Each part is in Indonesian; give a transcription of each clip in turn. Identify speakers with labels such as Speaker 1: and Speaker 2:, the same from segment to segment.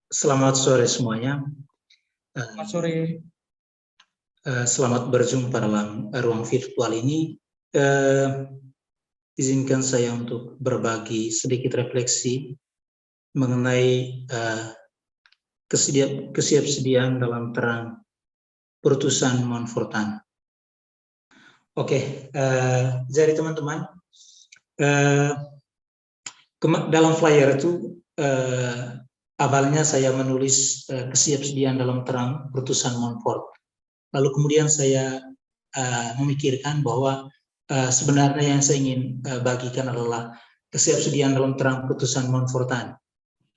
Speaker 1: Selamat sore semuanya.
Speaker 2: Selamat sore.
Speaker 1: Selamat berjumpa dalam ruang virtual ini. Izinkan saya untuk berbagi sedikit refleksi mengenai kesiapsediaan dalam terang putusan Montfortan. Oke, jadi teman-teman, dalam flyer itu awalnya saya menulis kesiapsediaan dalam terang putusan Montfort. Lalu kemudian saya memikirkan bahwa sebenarnya yang saya ingin bagikan adalah kesiapsediaan dalam terang putusan Montfortan.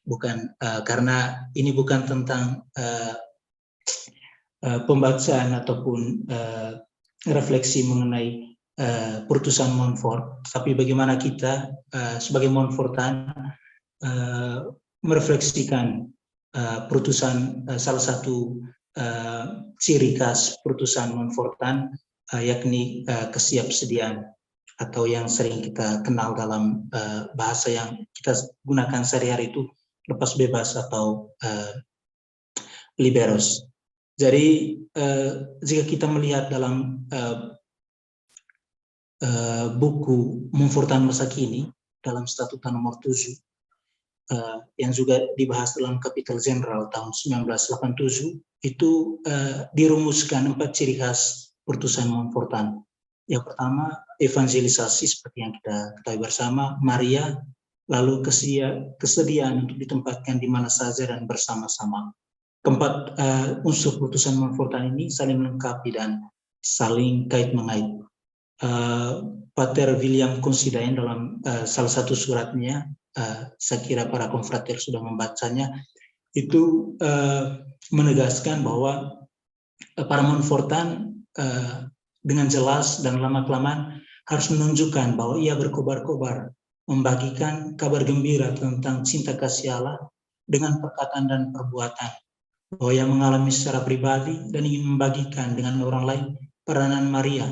Speaker 1: Bukan karena ini bukan tentang pembacaan ataupun refleksi mengenai putusan Montfort, tapi bagaimana kita sebagai Montfortan merefleksikan putusan salah satu ciri khas putusan Montfortan, yakni kesiapsediaan atau yang sering kita kenal dalam bahasa yang kita gunakan sehari-hari itu lepas bebas atau liberos. Jadi jika kita melihat dalam buku Montfortan masa kini dalam Statuta nomor 7 yang juga dibahas dalam Kapitel Jenderal tahun 1987, itu dirumuskan 4 ciri khas putusan Montfortan. Yang pertama, evangelisasi seperti yang kita ketahui bersama, Maria, lalu kesediaan untuk ditempatkan di mana saja dan bersama-sama. Keempat unsur putusan Montfortan ini saling melengkapi dan saling kait-mengait. Pater William Considine dalam salah satu suratnya, saya kira para konfrater sudah membacanya, itu menegaskan bahwa para Montfortan dengan jelas dan lama-kelamaan harus menunjukkan bahwa ia berkobar-kobar membagikan kabar gembira tentang cinta kasih Allah dengan perkataan dan perbuatan, bahwa ia mengalami secara pribadi dan ingin membagikan dengan orang lain peranan Maria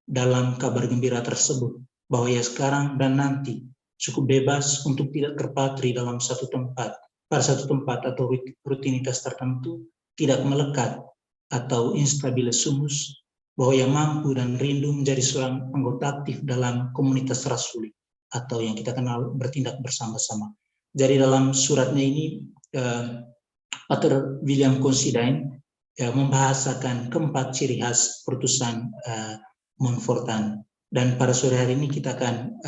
Speaker 1: dalam kabar gembira tersebut, bahwa ia sekarang dan nanti cukup bebas untuk tidak terpatri dalam satu tempat, pada satu tempat atau rutinitas tertentu, tidak melekat atau instabiles sumus, bahwa ia mampu dan rindu menjadi seorang anggota aktif dalam komunitas rasuli atau yang kita kenal bertindak bersama-sama. Jadi dalam suratnya ini Pater William Considine membahasakan keempat ciri khas putusan Montfortan. Dan pada sore hari ini kita akan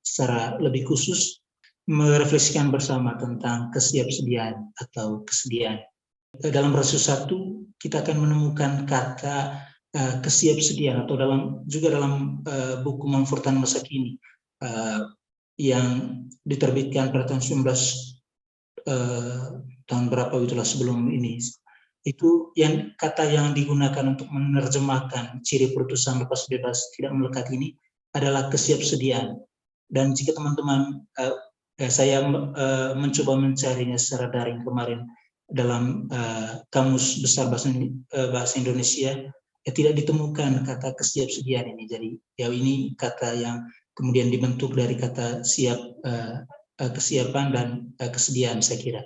Speaker 1: secara lebih khusus merefleksikan bersama tentang kesiapsediaan atau kesediaan. Dalam Rasius 1 kita akan menemukan kata kesiapsediaan atau juga dalam buku Montfortan masa kini yang diterbitkan pada tahun 19 tahun berapa itulah sebelum ini. Itu kata yang digunakan untuk menerjemahkan ciri putusan lepas bebas tidak melekat ini adalah kesiapsediaan. Dan jika teman-teman, saya mencoba mencarinya secara daring kemarin dalam Kamus Besar Bahasa Indonesia, tidak ditemukan kata kesiapsediaan ini. Jadi ini kata yang kemudian dibentuk dari kata kesiapan dan kesediaan, saya kira.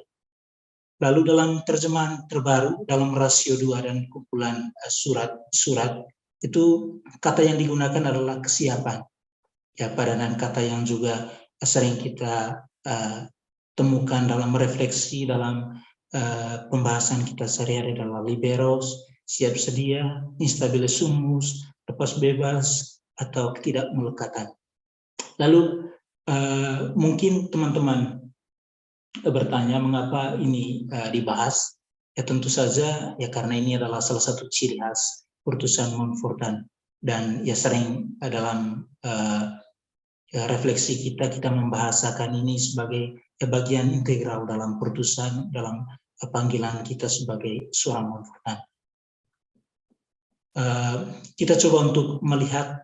Speaker 1: Lalu dalam terjemahan terbaru, dalam Rasio 2 dan kumpulan surat, itu kata yang digunakan adalah kesiapan. Ya, padanan kata yang juga sering kita temukan dalam refleksi, dalam pembahasan kita sehari-hari adalah liberos, siap sedia, instabiles sumus, lepas bebas, atau ketidakmelekatan. Lalu mungkin teman-teman bertanya mengapa ini dibahas. Ya tentu saja ya karena ini adalah salah satu ciri khas putusan Montfortan, dan ya sering dalam refleksi kita membahasakan ini sebagai bagian integral dalam putusan, dalam panggilan kita sebagai seorang Montfortan. Kita coba untuk melihat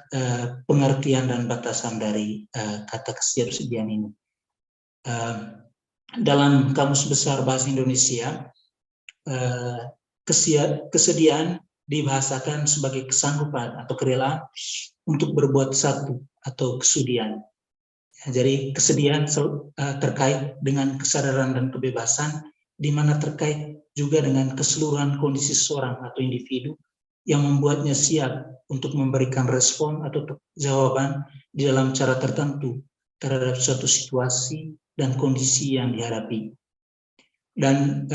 Speaker 1: pengertian dan batasan dari kata kesiapsediaan ini. Dalam Kamus Besar Bahasa Indonesia, kesediaan dibahasakan sebagai kesanggupan atau kerelaan untuk berbuat satu atau kesudian. Jadi kesediaan terkait dengan kesadaran dan kebebasan di mana terkait juga dengan keseluruhan kondisi seseorang atau individu yang membuatnya siap untuk memberikan respon atau jawaban di dalam cara tertentu terhadap suatu situasi dan kondisi yang dihadapi. Dan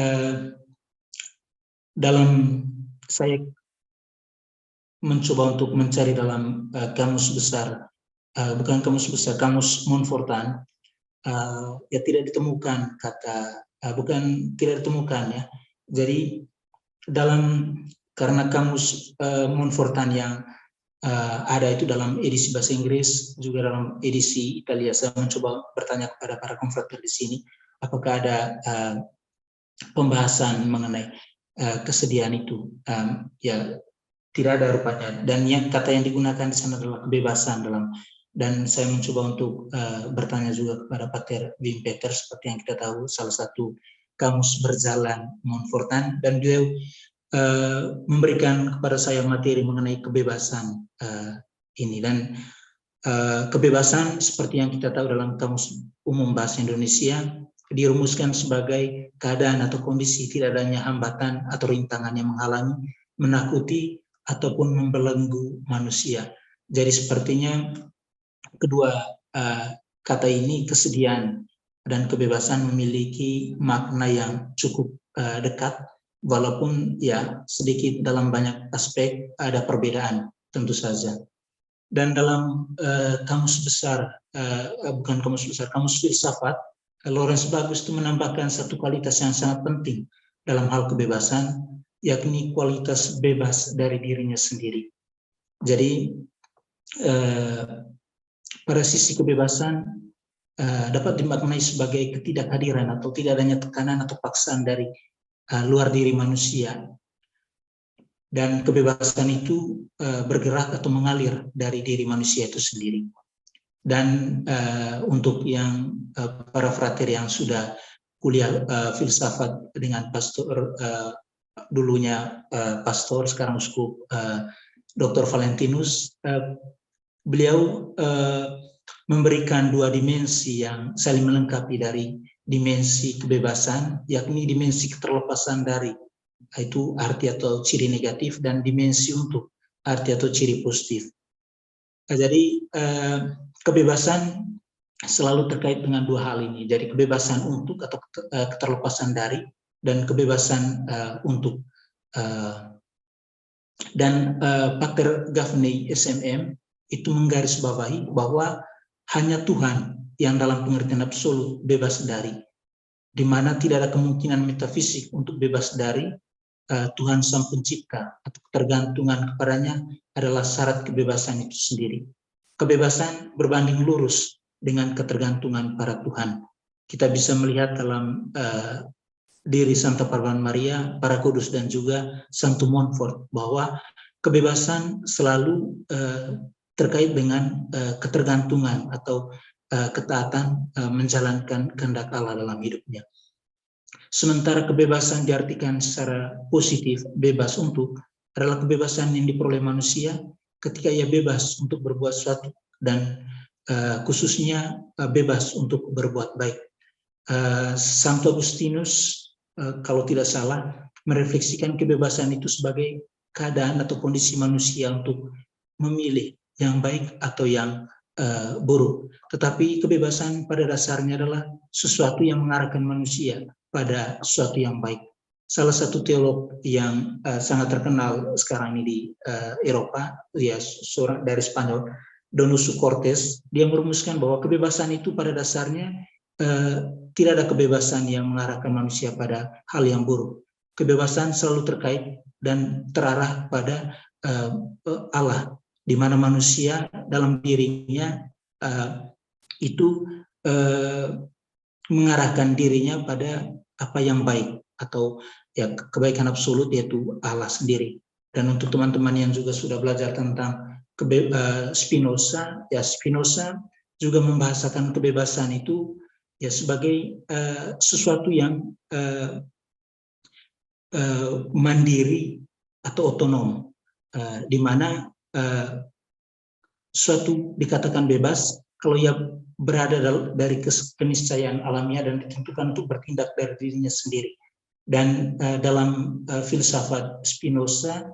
Speaker 1: dalam saya mencoba untuk mencari dalam kamus besar, kamus Montfortan, ya tidak ditemukan kata, bukan tidak ditemukan ya. Jadi karena kamus Montfortan yang ada itu dalam edisi bahasa Inggris, juga dalam edisi Italia, saya mencoba bertanya kepada para konfrater di sini, apakah ada pembahasan mengenai kesediaan itu. Ya tidak ada rupanya, dan kata yang digunakan di sana adalah kebebasan dan saya mencoba untuk bertanya juga kepada Pater Wim Peters, seperti yang kita tahu salah satu kamus berjalan Montfortan, dan beliau memberikan kepada saya materi mengenai kebebasan ini. Dan kebebasan seperti yang kita tahu dalam Kamus Umum Bahasa Indonesia dirumuskan sebagai keadaan atau kondisi tidak adanya hambatan atau rintangan yang menghalangi, menakuti, ataupun membelenggu manusia. Jadi sepertinya kedua kata ini, kesediaan dan kebebasan, memiliki makna yang cukup dekat, walaupun ya sedikit dalam banyak aspek ada perbedaan tentu saja. Dan dalam kamus filsafat, Lawrence Bagus itu menambahkan satu kualitas yang sangat penting dalam hal kebebasan, yakni kualitas bebas dari dirinya sendiri. Jadi pada sisi kebebasan dapat dimaknai sebagai ketidakhadiran atau tidak adanya tekanan atau paksaan dari luar diri manusia, dan kebebasan itu bergerak atau mengalir dari diri manusia itu sendiri. Dan untuk yang para frater yang sudah kuliah filsafat dengan pastor, dulunya pastor, sekarang uskup, Dr. Valentinus, beliau memberikan dua dimensi yang saling melengkapi dari dimensi kebebasan, yakni dimensi keterlepasan dari itu arti atau ciri negatif, dan dimensi untuk arti atau ciri positif. Jadi kebebasan selalu terkait dengan dua hal ini. Jadi kebebasan untuk atau keterlepasan dari, dan kebebasan untuk. Dan Pater Gaffney SMM itu menggarisbawahi bahwa hanya Tuhan yang dalam pengertian absolut bebas dari, di mana tidak ada kemungkinan metafisik untuk bebas dari. Tuhan Sang Pencipta atau ketergantungan kepadanya adalah syarat kebebasan itu sendiri. Kebebasan berbanding lurus dengan ketergantungan pada Tuhan. Kita bisa melihat dalam diri Santa Parvan Maria, para kudus, dan juga Santo Montfort, bahwa kebebasan selalu terkait dengan ketergantungan atau ketaatan menjalankan kehendak Allah dalam hidupnya. Sementara kebebasan diartikan secara positif, bebas untuk, adalah kebebasan yang diperoleh manusia ketika ia bebas untuk berbuat sesuatu, dan khususnya bebas untuk berbuat baik. Santo Agustinus, kalau tidak salah, merefleksikan kebebasan itu sebagai keadaan atau kondisi manusia untuk memilih yang baik atau yang buruk. Tetapi kebebasan pada dasarnya adalah sesuatu yang mengarahkan manusia pada sesuatu yang baik. Salah satu teolog yang sangat terkenal sekarang ini di Eropa, ya, seorang dari Spanyol, Donoso Cortés, dia merumuskan bahwa kebebasan itu pada dasarnya tidak ada kebebasan yang mengarahkan manusia pada hal yang buruk. Kebebasan selalu terkait dan terarah pada Allah, di mana manusia dalam dirinya itu mengarahkan dirinya pada apa yang baik, atau ya kebaikan absolut, yaitu Allah sendiri. Dan untuk teman-teman yang juga sudah belajar tentang Spinoza, ya Spinoza juga membahasakan kebebasan itu ya sebagai sesuatu yang mandiri atau otonom, di mana suatu dikatakan bebas kalau ia berada dari keniscayaan alamiah dan ditentukan untuk bertindak dari dirinya sendiri. Dan dalam filsafat Spinoza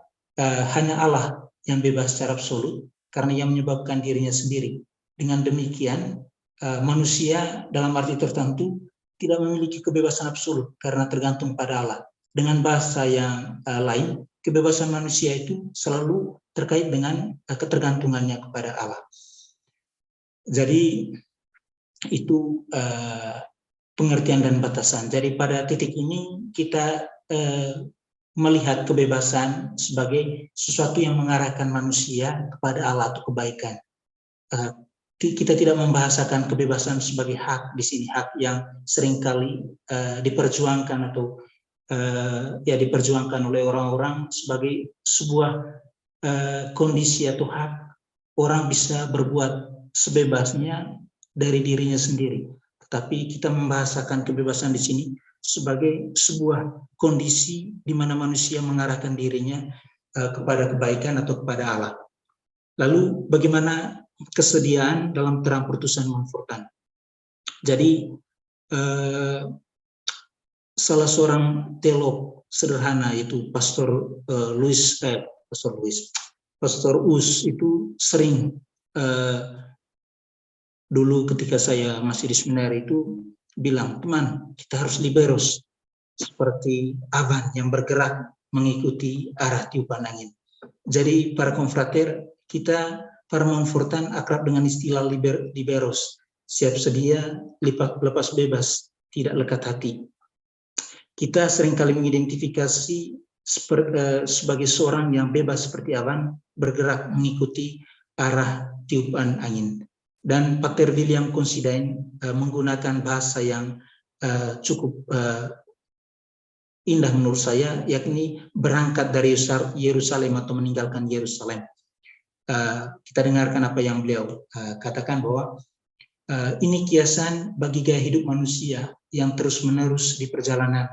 Speaker 1: hanya Allah yang bebas secara absolut karena yang menyebabkan dirinya sendiri. Dengan demikian manusia dalam arti tertentu tidak memiliki kebebasan absolut karena tergantung pada Allah. Dengan bahasa yang lain, kebebasan manusia itu selalu terkait dengan ketergantungannya kepada Allah. Jadi itu pengertian dan batasan. Jadi pada titik ini kita melihat kebebasan sebagai sesuatu yang mengarahkan manusia kepada Allah atau kebaikan. Kita tidak membahasakan kebebasan sebagai hak di sini, hak yang seringkali diperjuangkan atau diperjuangkan oleh orang-orang sebagai sebuah kondisi atau hak orang bisa berbuat sebebasnya dari dirinya sendiri. Tetapi kita membahasakan kebebasan di sini sebagai sebuah kondisi di mana manusia mengarahkan dirinya kepada kebaikan atau kepada Allah. Lalu bagaimana kesediaan dalam terang putusan Montfortan? Jadi salah seorang teolog sederhana yaitu Pastor Us itu sering dulu ketika saya masih di seminari itu bilang, teman, kita harus liberos seperti awan yang bergerak mengikuti arah tiupan angin. Jadi para konfrater, kita para Montfortan akrab dengan istilah liberos, siap sedia, lepas bebas, tidak lekat hati. Kita seringkali mengidentifikasi sebagai seorang yang bebas seperti awan, bergerak mengikuti arah tiupan angin. Dan Pater William Considine menggunakan bahasa yang cukup indah menurut saya, yakni berangkat dari Yerusalem atau meninggalkan Yerusalem. Kita dengarkan apa yang beliau katakan, bahwa ini kiasan bagi gaya hidup manusia yang terus-menerus di perjalanan,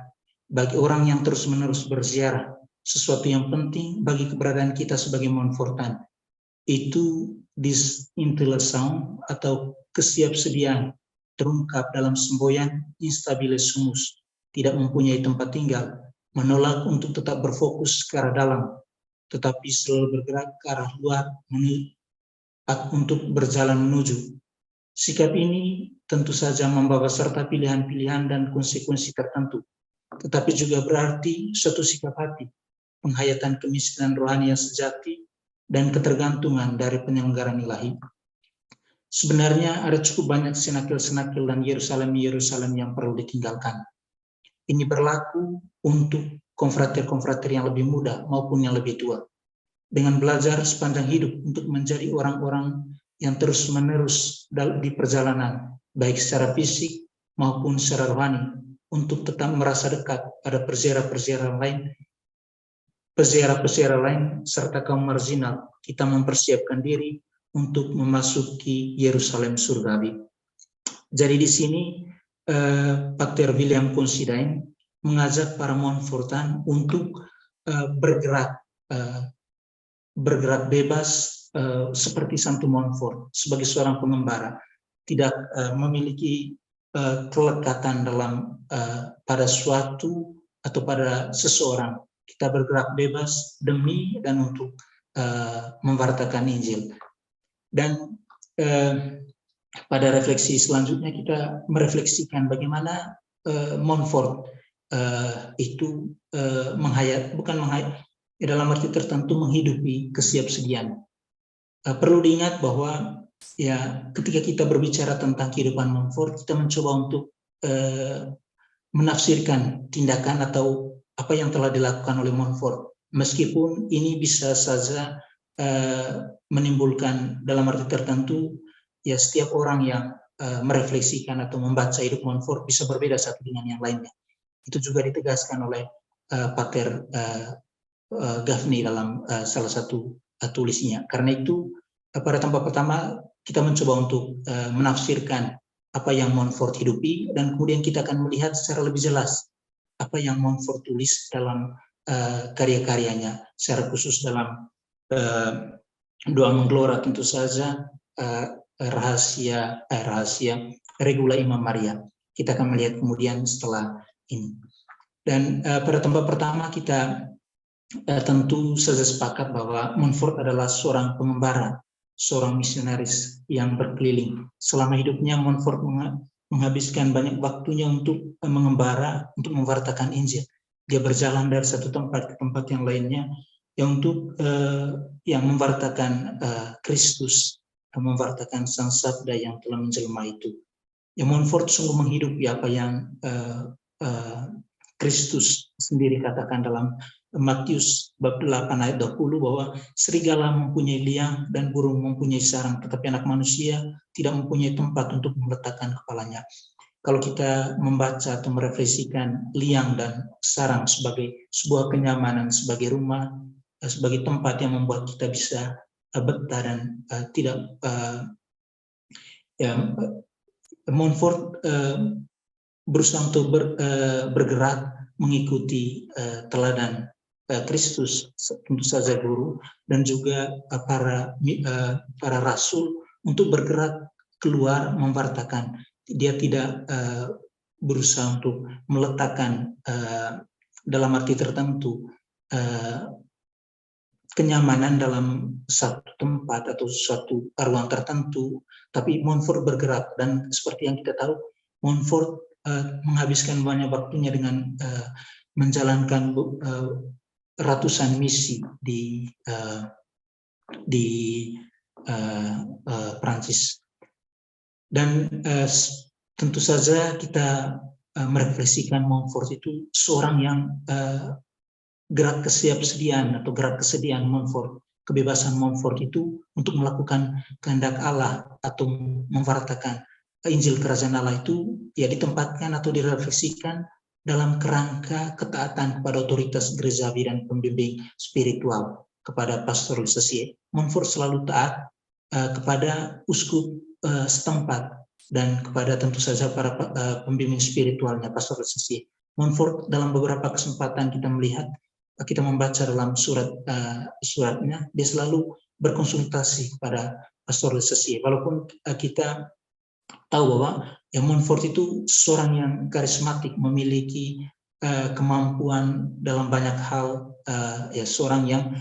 Speaker 1: bagi orang yang terus-menerus berziarah, sesuatu yang penting bagi keberadaan kita sebagai Montfortan. Itu disintellection atau kesiapsediaan terungkap dalam semboyan instabiles sumus, tidak mempunyai tempat tinggal, menolak untuk tetap berfokus ke arah dalam, tetapi selalu bergerak ke arah luar untuk berjalan menuju. Sikap ini tentu saja membawa serta pilihan-pilihan dan konsekuensi tertentu, tetapi juga berarti suatu sikap hati, penghayatan kemiskinan rohani yang sejati, dan ketergantungan dari penyelenggaraan ilahi. Sebenarnya ada cukup banyak senakil-senakil dan Yerusalem yang perlu ditinggalkan. Ini berlaku untuk konfrater-konfrater yang lebih muda maupun yang lebih tua. Dengan belajar sepanjang hidup untuk menjadi orang-orang yang terus-menerus di perjalanan, baik secara fisik maupun secara rohani, untuk tetap merasa dekat pada peziarah-peziarah lain, serta kaum marginal, kita mempersiapkan diri untuk memasuki Yerusalem surgawi. Jadi di sini Pater William Considine mengajak para Montfortan untuk bergerak bebas seperti Santo Montfort sebagai seorang pengembara, tidak memiliki kelekatan dalam pada suatu atau pada seseorang. Kita bergerak bebas demi dan untuk memwartakan Injil. Dan pada refleksi selanjutnya kita merefleksikan bagaimana Montfort itu dalam arti tertentu menghidupi kesiapsediaan. Perlu diingat bahwa ketika kita berbicara tentang kehidupan Montfort, kita mencoba untuk menafsirkan tindakan atau apa yang telah dilakukan oleh Montfort, meskipun ini bisa saja menimbulkan dalam arti tertentu, setiap orang yang merefleksikan atau membaca hidup Montfort bisa berbeda satu dengan yang lainnya. Itu juga ditegaskan oleh Pater Gaffney dalam salah satu tulisnya. Karena itu pada tempat pertama kita mencoba untuk menafsirkan apa yang Montfort hidupi, dan kemudian kita akan melihat secara lebih jelas apa yang Montfort tulis dalam karya-karyanya, secara khusus dalam Doa Menggelora, tentu saja rahasia Regula Imam Maria. Kita akan melihat kemudian setelah ini. Dan pada tempat pertama kita tentu saja sepakat bahwa Montfort adalah seorang pengembara, seorang misionaris yang berkeliling. Selama hidupnya Montfort menghabiskan banyak waktunya untuk mengembara, untuk mewartakan Injil. Dia berjalan dari satu tempat ke tempat yang lainnya, yang untuk yang mewartakan Kristus, mewartakan Sang Sabda yang telah menjelma itu. Ya, Montfort sungguh menghidupi apa yang Kristus sendiri katakan dalam Matius bab 8 ayat 20 bahwa serigala mempunyai liang dan burung mempunyai sarang, tetapi anak manusia tidak mempunyai tempat untuk meletakkan kepalanya. Kalau kita membaca atau merefleksikan liang dan sarang sebagai sebuah kenyamanan, sebagai rumah, sebagai tempat yang membuat kita bisa betah dan tidak Montfort berusaha untuk bergerak mengikuti teladan Kristus, tentu saja guru, dan juga para rasul untuk bergerak keluar mewartakan. Dia tidak berusaha untuk meletakkan dalam arti tertentu kenyamanan dalam satu tempat atau suatu ruang tertentu, tapi Montfort bergerak. Dan seperti yang kita tahu, Montfort menghabiskan banyak waktunya dengan menjalankan ratusan misi di Prancis. Dan tentu saja kita merefleksikan Montfort itu seorang yang gerak kesediaan Montfort, kebebasan Montfort itu untuk melakukan kehendak Allah atau mewartakan Injil Kerajaan Allah itu ya ditempatkan atau direfleksikan dalam kerangka ketaatan kepada otoritas gerejawi dan pembimbing spiritual, kepada pastorisasi. Montfort selalu taat kepada uskup setempat dan kepada tentu saja para pembimbing spiritualnya, pastorisasi. Montfort dalam beberapa kesempatan kita membaca dalam suratnya, dia selalu berkonsultasi kepada pastorisasi. Walaupun kita tahu bahwa Montfort itu seorang yang karismatik, memiliki kemampuan dalam banyak hal, seorang yang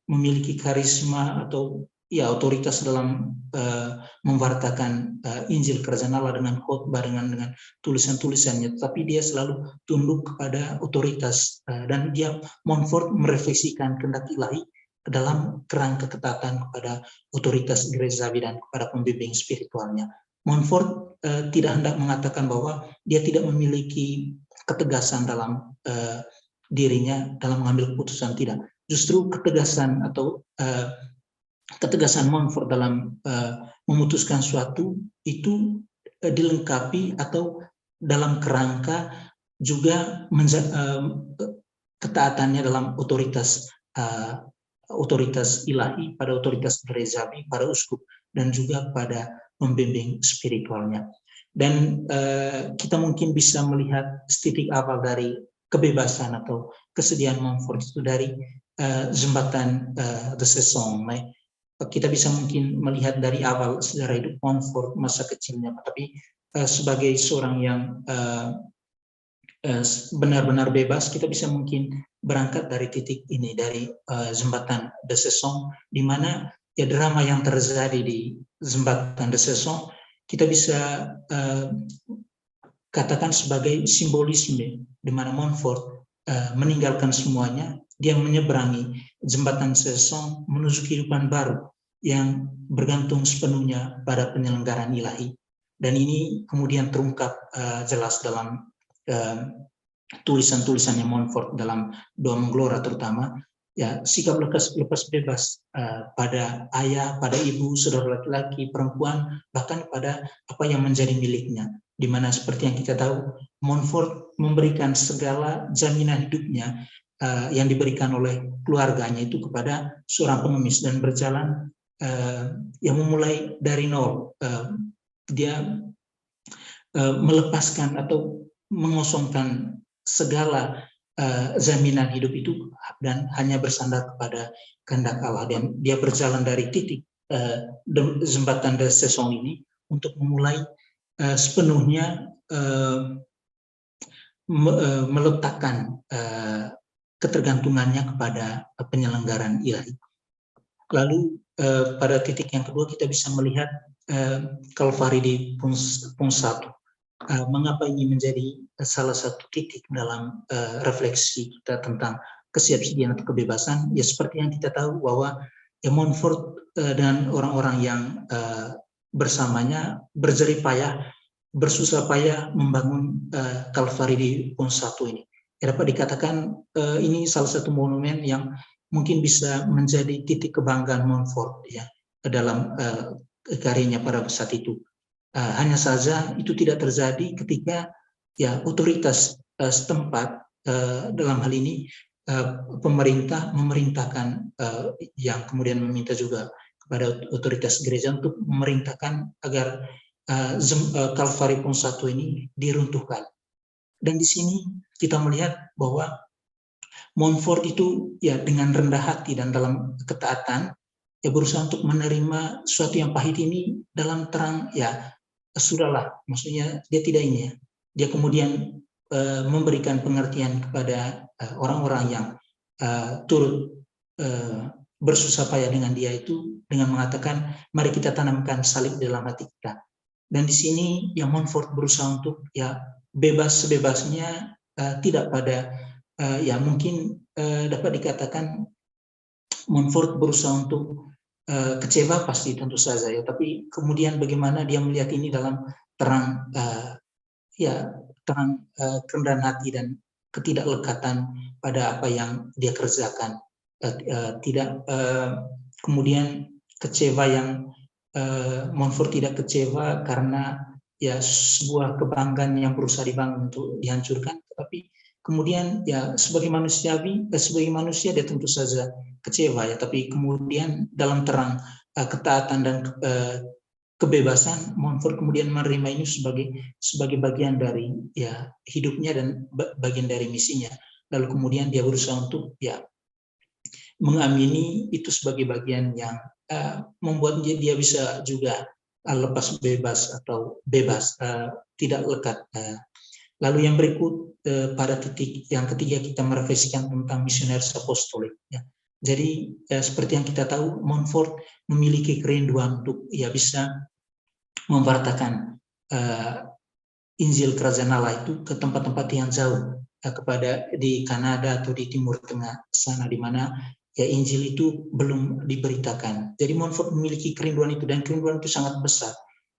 Speaker 1: memiliki karisma atau otoritas dalam mewartakan Injil Kerajaan Allah dengan khotbah, dengan tulisan-tulisannya, tapi dia selalu tunduk kepada otoritas, dan Montfort merefleksikan kehendak ilahi dalam kerangka ketaatan kepada otoritas gerejawi dan kepada pembimbing spiritualnya. Montfort tidak hendak mengatakan bahwa dia tidak memiliki ketegasan dalam dirinya dalam mengambil keputusan, tidak. Justru ketegasan atau ketegasan Montfort dalam memutuskan suatu itu dilengkapi atau dalam kerangka juga ketaatannya dalam otoritas ilahi, pada otoritas gerejawi, pada uskup, dan juga pada membimbing spiritualnya. Dan kita mungkin bisa melihat titik awal dari kebebasan atau kesediaan Montfort itu dari jembatan de Sesson. Kita bisa mungkin melihat dari awal sejarah hidup Montfort, masa kecilnya, tapi sebagai seorang yang benar-benar bebas, kita bisa mungkin berangkat dari titik ini, dari jembatan de Sesson, di mana drama yang terjadi di jembatan de Sesson kita bisa katakan sebagai simbolisme, di mana Montfort meninggalkan semuanya, dia menyeberangi jembatan Sesson menuju kehidupan baru yang bergantung sepenuhnya pada penyelenggaraan ilahi. Dan ini kemudian terungkap jelas dalam tulisan-tulisannya Montfort dalam Doa Menggelora, terutama sikap lepas bebas pada ayah, pada ibu, saudara laki-laki, perempuan, bahkan pada apa yang menjadi miliknya, di mana seperti yang kita tahu, Montfort memberikan segala jaminan hidupnya yang diberikan oleh keluarganya itu kepada seorang pengemis, dan berjalan yang memulai dari nol. Dia melepaskan atau mengosongkan segala jaminan hidup itu dan hanya bersandar kepada kehendak Allah, dan dia berjalan dari titik jembatan de Sesson ini untuk memulai sepenuhnya meletakkan ketergantungannya kepada penyelenggaraan ilahi. Lalu pada titik yang kedua kita bisa melihat Kalvari di Pung 1. Mengapa ini menjadi salah satu titik dalam refleksi kita tentang kesiapsiagaan atau kebebasan? Ya seperti yang kita tahu bahwa Montfort dan orang-orang yang bersamanya berjerih payah, bersusah payah membangun Kalvari di Pung 1 ini. Ya, dapat dikatakan ini salah satu monumen yang mungkin bisa menjadi titik kebanggaan Montfort ya dalam karyanya pada saat itu. Hanya saja itu tidak terjadi ketika ya otoritas setempat dalam hal ini pemerintah memerintahkan yang kemudian meminta juga kepada otoritas gereja untuk memerintahkan agar Kalvari Pung 1 ini diruntuhkan. Dan di sini kita melihat bahwa Montfort itu ya dengan rendah hati dan dalam ketaatan ya berusaha untuk menerima sesuatu yang pahit ini dalam terang ya sudahlah, maksudnya dia tidak ini ya. Dia kemudian memberikan pengertian kepada orang-orang yang turut bersusah payah dengan dia itu dengan mengatakan mari kita tanamkan salib dalam hati kita. Dan di sini ya Montfort berusaha untuk ya bebas sebebasnya tidak pada ya mungkin dapat dikatakan Montfort berusaha untuk kecewa pasti tentu saja ya, tapi kemudian bagaimana dia melihat ini dalam terang kerendahan hati dan ketidaklekatan pada apa yang dia kerjakan, tidak kemudian kecewa yang Montfort tidak kecewa karena ya sebuah kebanggaan yang berusaha dibangun untuk dihancurkan, tetapi kemudian ya sebagai manusia dia tentu saja kecewa ya, tapi kemudian dalam terang ketaatan dan kebebasan Montfort kemudian menerima ini sebagai bagian dari ya hidupnya dan bagian dari misinya. Lalu kemudian dia berusaha untuk ya mengamini itu sebagai bagian yang membuat dia bisa juga lepas bebas atau bebas tidak lekat. Lalu yang berikut pada titik yang ketiga kita merefleksikan tentang misionaris apostolik. Ya. Jadi seperti yang kita tahu Montfort memiliki kerinduan untuk ya bisa memwartakan Injil Kerajaan Allah itu ke tempat-tempat yang jauh kepada di Kanada atau di Timur Tengah sana di mana ya Injil itu belum diberitakan. Jadi Montfort memiliki kerinduan itu dan kerinduan itu sangat besar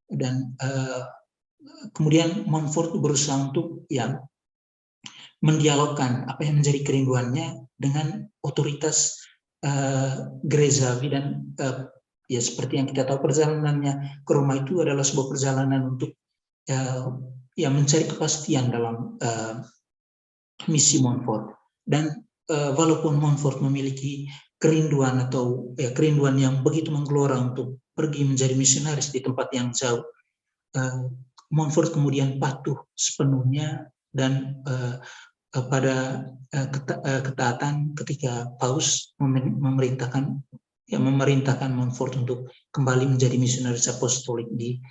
Speaker 1: dan kemudian Montfort berusaha untuk ya mendialogkan apa yang menjadi kerinduannya dengan otoritas gerejawi dan ya seperti yang kita tahu perjalanannya ke Roma itu adalah sebuah perjalanan untuk ya mencari kepastian dalam misi Montfort. Dan walaupun Montfort memiliki kerinduan atau kerinduan yang begitu menggelora untuk pergi menjadi misionaris di tempat yang jauh, Montfort kemudian patuh sepenuhnya dan pada ketaatan ketika Paus memerintahkan Montfort untuk kembali menjadi misionaris apostolik di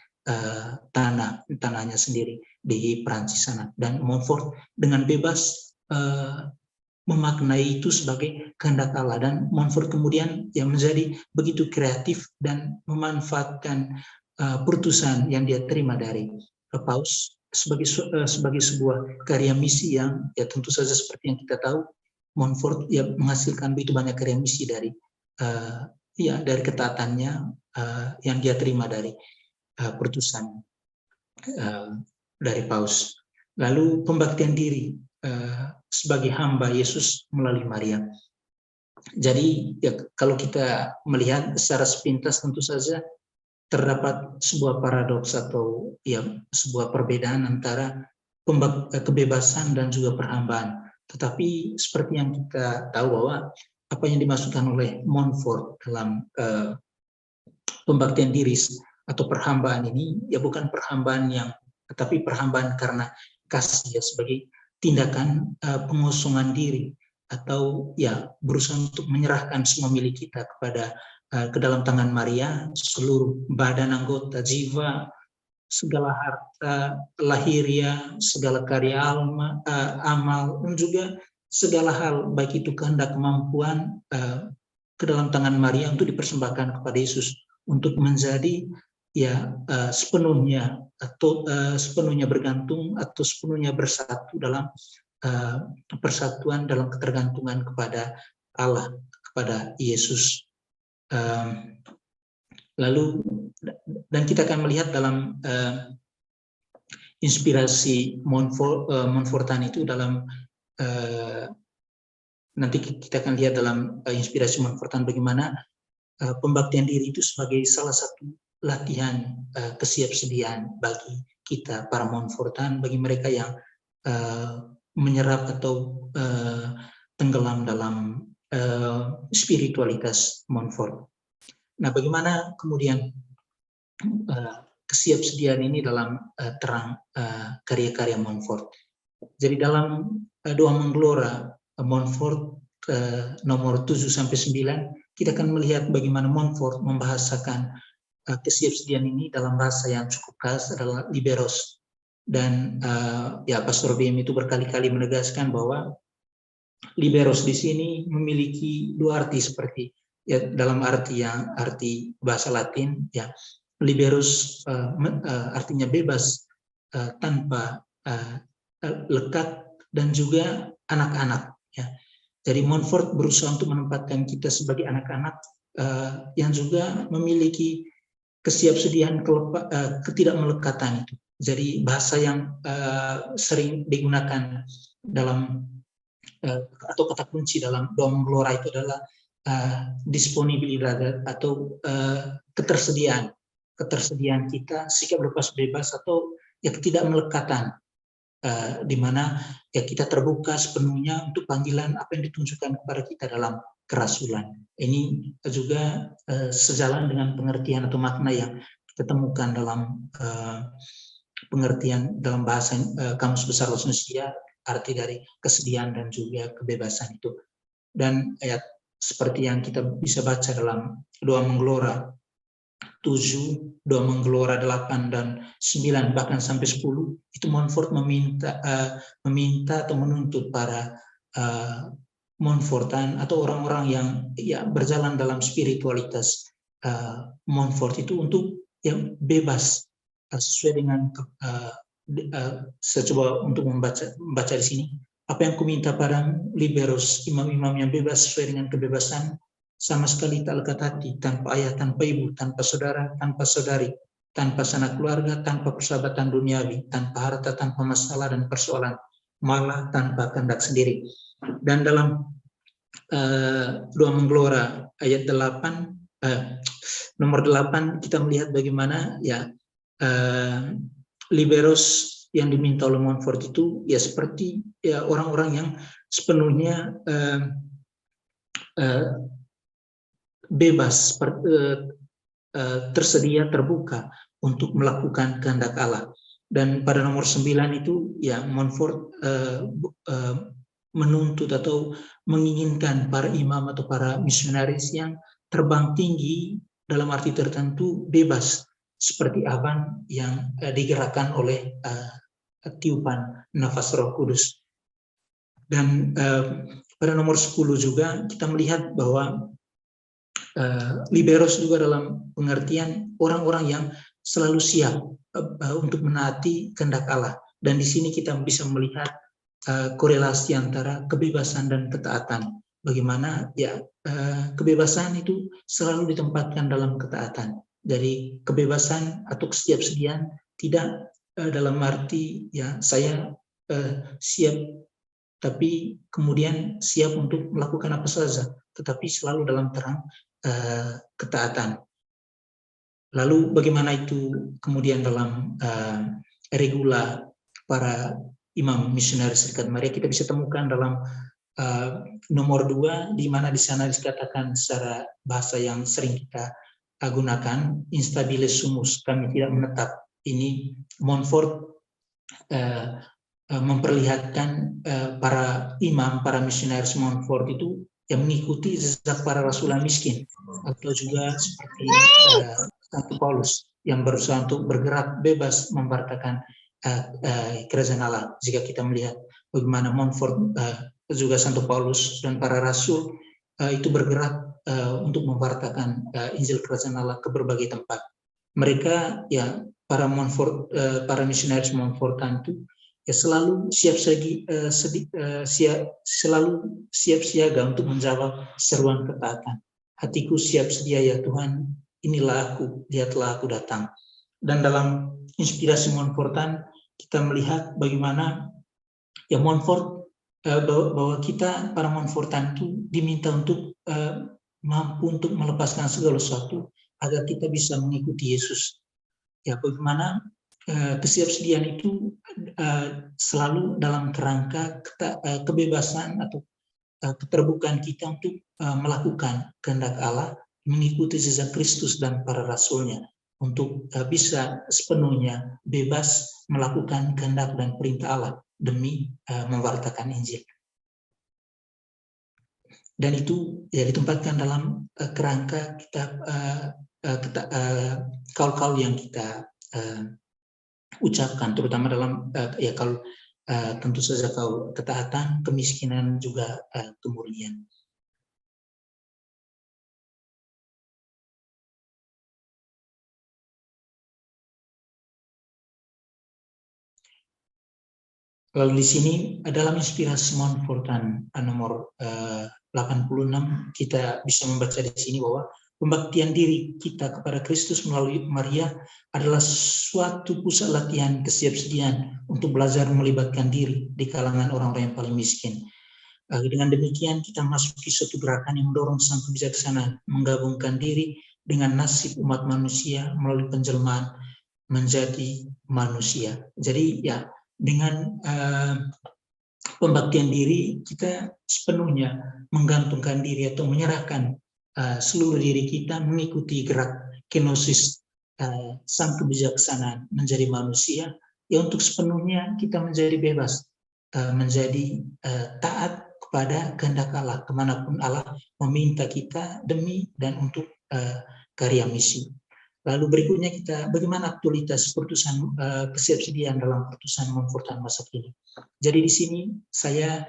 Speaker 1: tanahnya sendiri di Prancis sana. Dan Montfort dengan bebas memaknai itu sebagai kehendak Allah dan Montfort kemudian yang menjadi begitu kreatif dan memanfaatkan putusan yang dia terima dari Paus sebagai sebuah karya misi yang ya tentu saja seperti yang kita tahu Montfort ya menghasilkan begitu banyak karya misi dari dari ketaatannya yang dia terima dari putusan dari Paus. Lalu pembaktian diri sebagai hamba Yesus melalui Maria. Jadi ya kalau kita melihat secara sepintas tentu saja terdapat sebuah paradoks atau ya sebuah perbedaan antara kebebasan dan juga perhambaan. Tetapi seperti yang kita tahu bahwa apa yang dimaksudkan oleh Montfort dalam pembaktian diri atau perhambaan ini ya bukan perhambaan tetapi perhambaan karena kasih ya sebagai tindakan pengosongan diri atau ya berusaha untuk menyerahkan semua milik kita ke dalam tangan Maria, seluruh badan, anggota, jiwa, segala harta lahiriah, segala karya amal, dan juga segala hal, baik itu kehendak kemampuan, ke dalam tangan Maria untuk dipersembahkan kepada Yesus untuk menjadi ya sepenuhnya atau sepenuhnya bergantung atau sepenuhnya bersatu dalam persatuan, dalam ketergantungan kepada Allah, kepada Yesus. Lalu dan kita akan melihat dalam inspirasi Montfortan itu dalam nanti kita akan lihat dalam inspirasi Montfortan bagaimana pembaktian diri itu sebagai salah satu latihan kesiapsediaan bagi kita para Montfortan, bagi mereka yang menyerap atau tenggelam dalam spiritualitas Montfort. Nah, bagaimana kemudian kesiapsediaan ini dalam terang karya-karya Montfort. Jadi dalam Doa Menggelora Montfort nomor 7-9, kita akan melihat bagaimana Montfort membahasakan kesiapsediaan ini dalam bahasa yang cukup khas adalah liberos. Dan ya Pastor BM itu berkali-kali menegaskan bahwa liberos di sini memiliki dua arti seperti ya dalam arti bahasa Latin ya liberos artinya bebas tanpa lekat dan juga anak-anak ya. Jadi Montfort berusaha untuk menempatkan kita sebagai anak-anak yang juga memiliki kesiapsediaan ketidakmelekatan itu. Jadi bahasa yang sering digunakan dalam atau kata kunci dalam Doa Menggelora itu adalah disponibilitas atau ketersediaan kita, sikap lepas bebas atau ya ketidakmelekatan, di mana ya kita terbuka sepenuhnya untuk panggilan apa yang ditunjukkan kepada kita dalam kerasulan. Ini juga sejalan dengan pengertian atau makna yang kita temukan dalam pengertian dalam bahasa Kamus Besar Bahasa Indonesia, arti dari kesediaan dan juga kebebasan itu. Dan ayat seperti yang kita bisa baca dalam Doa Menggelora 7, Doa Menggelora 8 dan 9 bahkan sampai 10, itu Montfort meminta atau menuntut para Montfortan atau orang-orang yang ya berjalan dalam spiritualitas Montfort itu untuk yang bebas sesuai dengan saya coba untuk membaca di sini. Apa yang kuminta pada liberos, imam-imam yang bebas sesuai dengan kebebasan, sama sekali tak lekat hati, tanpa ayah, tanpa ibu, tanpa saudara, tanpa saudari, tanpa sanak keluarga, tanpa persahabatan duniawi, tanpa harta, tanpa masalah dan persoalan, malah tanpa kehendak sendiri. Dan dalam Doa Menggelora ayat 8, nomor 8 kita melihat bagaimana ya liberos yang diminta oleh Montfort itu ya seperti ya orang-orang yang sepenuhnya bebas, tersedia, terbuka untuk melakukan kehendak Allah. Dan pada nomor 9 itu ya Montfort menuntut atau menginginkan para imam atau para misionaris yang terbang tinggi dalam arti tertentu, bebas seperti awan yang digerakkan oleh tiupan nafas Roh Kudus. Dan pada nomor 10 juga kita melihat bahwa liberos juga dalam pengertian orang-orang yang selalu siap untuk menaati kehendak Allah. Dan di sini kita bisa melihat korelasi antara kebebasan dan ketaatan. Bagaimana ya kebebasan itu selalu ditempatkan dalam ketaatan. Dari kebebasan atau kesiapsediaan tidak dalam arti ya saya siap tapi kemudian siap untuk melakukan apa saja, tetapi selalu dalam terang ketaatan. Lalu bagaimana itu kemudian dalam regula para imam misionaris Serikat Maria, kita bisa temukan dalam nomor 2, di mana di sana dikatakan secara bahasa yang sering kita gunakan, instabile sumus, kami tidak menetap. Ini Montfort memperlihatkan para imam, para misionaris Montfort itu yang mengikuti jejak para rasulah miskin, atau juga seperti Santo Paulus yang berusaha untuk bergerak bebas memwartakan kerajaan Allah. Jika kita melihat bagaimana Montfort, juga Santo Paulus dan para rasul itu bergerak untuk memwartakan Injil kerajaan Allah ke berbagai tempat. Mereka ya para Montfort, para misionaris Montfortan itu ya selalu selalu siap siaga untuk menjawab seruan ketaatan. Hatiku siap sedia ya Tuhan, inilah aku, lihatlah aku datang. Dan dalam inspirasi Montfortan kita melihat bagaimana ya Montfort, bahwa kita para Montfortan itu diminta untuk mampu untuk melepaskan segala sesuatu agar kita bisa mengikuti Yesus. Ya bagaimana kesiapsediaan itu selalu dalam kerangka kebebasan atau keterbukaan kita untuk melakukan kehendak Allah, mengikuti jejak Kristus dan para rasulnya, untuk bisa sepenuhnya bebas melakukan kehendak dan perintah Allah demi mewartakan Injil. Dan itu ya ditempatkan dalam kerangka kita kaul-kaul yang kita ucapkan, terutama dalam ya kalau tentu saja kaul ketaatan, kemiskinan, juga kemurnian. Lalu di sini dalam inspirasi Montfortan nomor 86 kita bisa membaca di sini bahwa pembaktian diri kita kepada Kristus melalui Maria adalah suatu pusat latihan kesiapsediaan untuk belajar melibatkan diri di kalangan orang-orang yang paling miskin. Dengan demikian kita masuki suatu gerakan yang mendorong sang kebijaksanaan menggabungkan diri dengan nasib umat manusia melalui penjelmaan menjadi manusia. Jadi ya dengan pembaktian diri kita sepenuhnya menggantungkan diri atau menyerahkan seluruh diri kita mengikuti gerak kenosis sang kebijaksanaan menjadi manusia, ya untuk sepenuhnya kita menjadi bebas, menjadi taat kepada kehendak Allah kemanapun Allah meminta kita demi dan untuk karya misi. Lalu berikutnya kita bagaimana aktualitas pertusan kesiapsediaan dalam pertusan Montfortan masa kini. Jadi di sini saya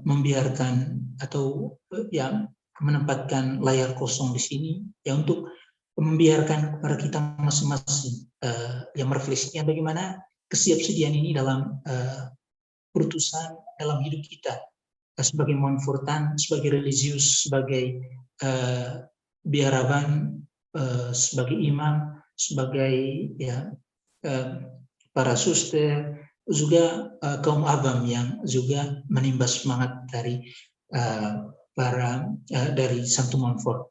Speaker 1: membiarkan atau yang menempatkan layar kosong di sini ya untuk membiarkan kepada kita masing-masing yang merefleksikan bagaimana kesiapsediaan ini dalam pertusan dalam hidup kita sebagai Montfortan, sebagai religius, sebagai biaraban, sebagai imam, sebagai ya para suster, juga kaum awam yang juga menimba semangat dari dari Santo Montfort.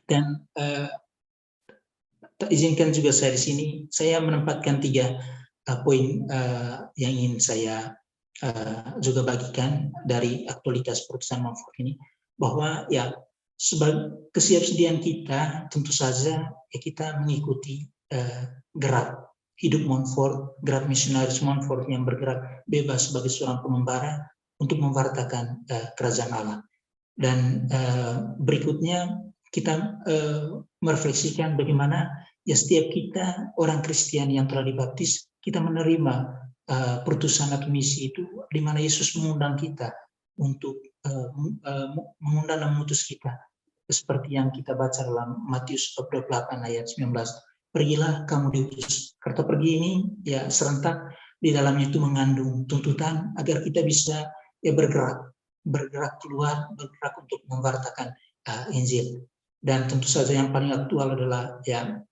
Speaker 1: Dan izinkan juga saya di sini saya menempatkan 3 poin yang ingin saya juga bagikan dari aktualitas pertusan Montfort ini, bahwa ya sebagai kesiapsediaan kita tentu saja ya kita mengikuti gerak hidup Montfort, gerak misionaris Montfort yang bergerak bebas sebagai seorang pengembara untuk mewartakan kerajaan Allah. Dan berikutnya kita merefleksikan bagaimana ya setiap kita orang Kristen yang telah dibaptis, kita menerima pertusan atau misi itu di mana Yesus mengundang kita untuk mengundang dan mengutus kita, seperti yang kita baca dalam Matius 28 ayat 19. Pergilah kamu diutus. Kata pergi ini ya serentak di dalamnya itu mengandung tuntutan agar kita bisa ya bergerak keluar, bergerak untuk mewartakan Injil. Dan tentu saja yang paling aktual adalah ya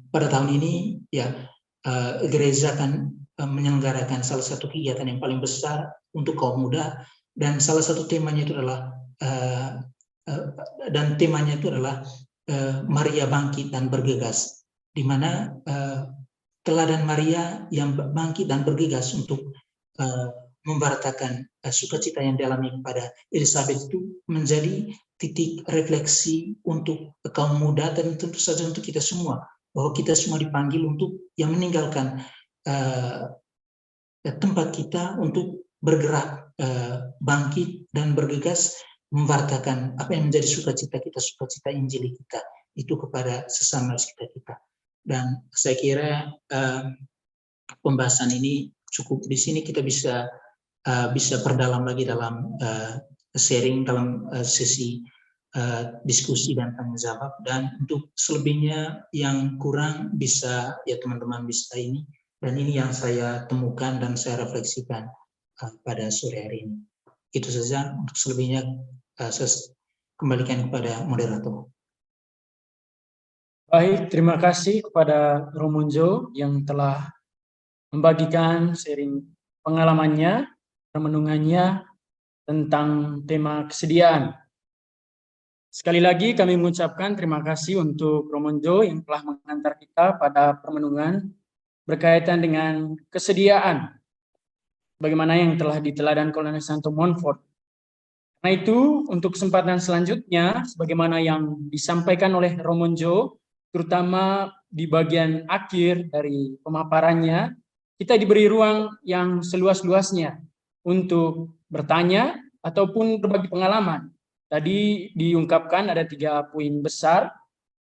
Speaker 1: pada tahun ini ya gereja akan menyelenggarakan salah satu kegiatan yang paling besar untuk kaum muda, dan salah satu temanya itu adalah Maria bangkit dan bergegas, di mana teladan Maria yang bangkit dan bergegas untuk memwartakan sukacita yang dialami kepada Elizabeth itu menjadi titik refleksi untuk kaum muda dan tentu saja untuk kita semua, bahwa kita semua dipanggil untuk yang meninggalkan tempat kita untuk bergerak, bangkit dan bergegas memwartakan apa yang menjadi sukacita kita, sukacita Injil kita, itu kepada sesama kita. Dan saya kira pembahasan ini cukup di sini, kita bisa perdalam lagi dalam sharing dalam sesi diskusi dan tanya jawab, dan untuk selebihnya yang kurang bisa ya teman-teman bisa ini, dan ini yang saya temukan dan saya refleksikan pada sore hari ini. Itu saja, untuk selebihnya saya kembalikan kepada moderator.
Speaker 2: Baik, terima kasih kepada Romunjo yang telah membagikan sharing pengalamannya, renungannya tentang tema kesediaan. Sekali lagi kami mengucapkan terima kasih untuk Romunjo yang telah mengantar kita pada permenungan berkaitan dengan kesediaan, bagaimana yang telah diteladankan oleh Santo Montfort. Karena itu, untuk kesempatan selanjutnya, sebagaimana yang disampaikan oleh Romunjo, terutama di bagian akhir dari pemaparannya, kita diberi ruang yang seluas-luasnya untuk bertanya ataupun berbagi pengalaman. Tadi diungkapkan ada 3 poin besar,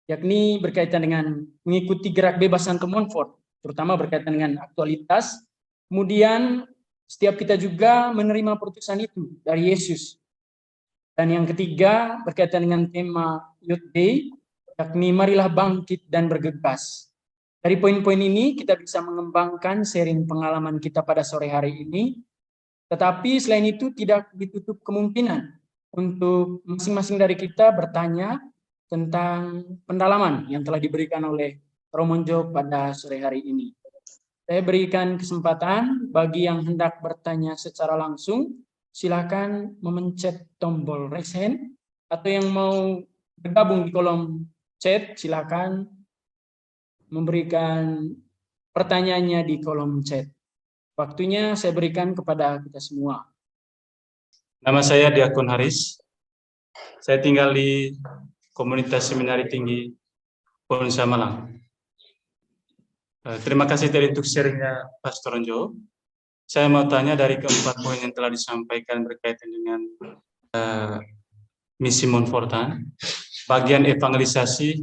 Speaker 2: yakni berkaitan dengan mengikuti gerak bebas Santo Montfort, terutama berkaitan dengan aktualitas. Kemudian setiap kita juga menerima putusan itu dari Yesus. Dan yang ketiga berkaitan dengan tema Youth Day, yakni marilah bangkit dan bergegas. Dari poin-poin ini kita bisa mengembangkan sharing pengalaman kita pada sore hari ini. Tetapi selain itu tidak ditutup kemungkinan untuk masing-masing dari kita bertanya tentang pendalaman yang telah diberikan oleh Romunjo pada sore hari ini. Saya berikan kesempatan bagi yang hendak bertanya secara langsung, silakan memencet tombol raise hand, atau yang mau bergabung di kolom chat, silakan memberikan pertanyaannya di kolom chat. Waktunya saya berikan kepada kita semua.
Speaker 3: Nama saya Diakon Haris. Saya tinggal di Komunitas Seminari Tinggi Ponsa Malang. Terima kasih tadi untuk sharingnya Pastor Onjo. Saya mau tanya dari keempat poin yang telah disampaikan berkaitan dengan misi Montfortan, bagian evangelisasi,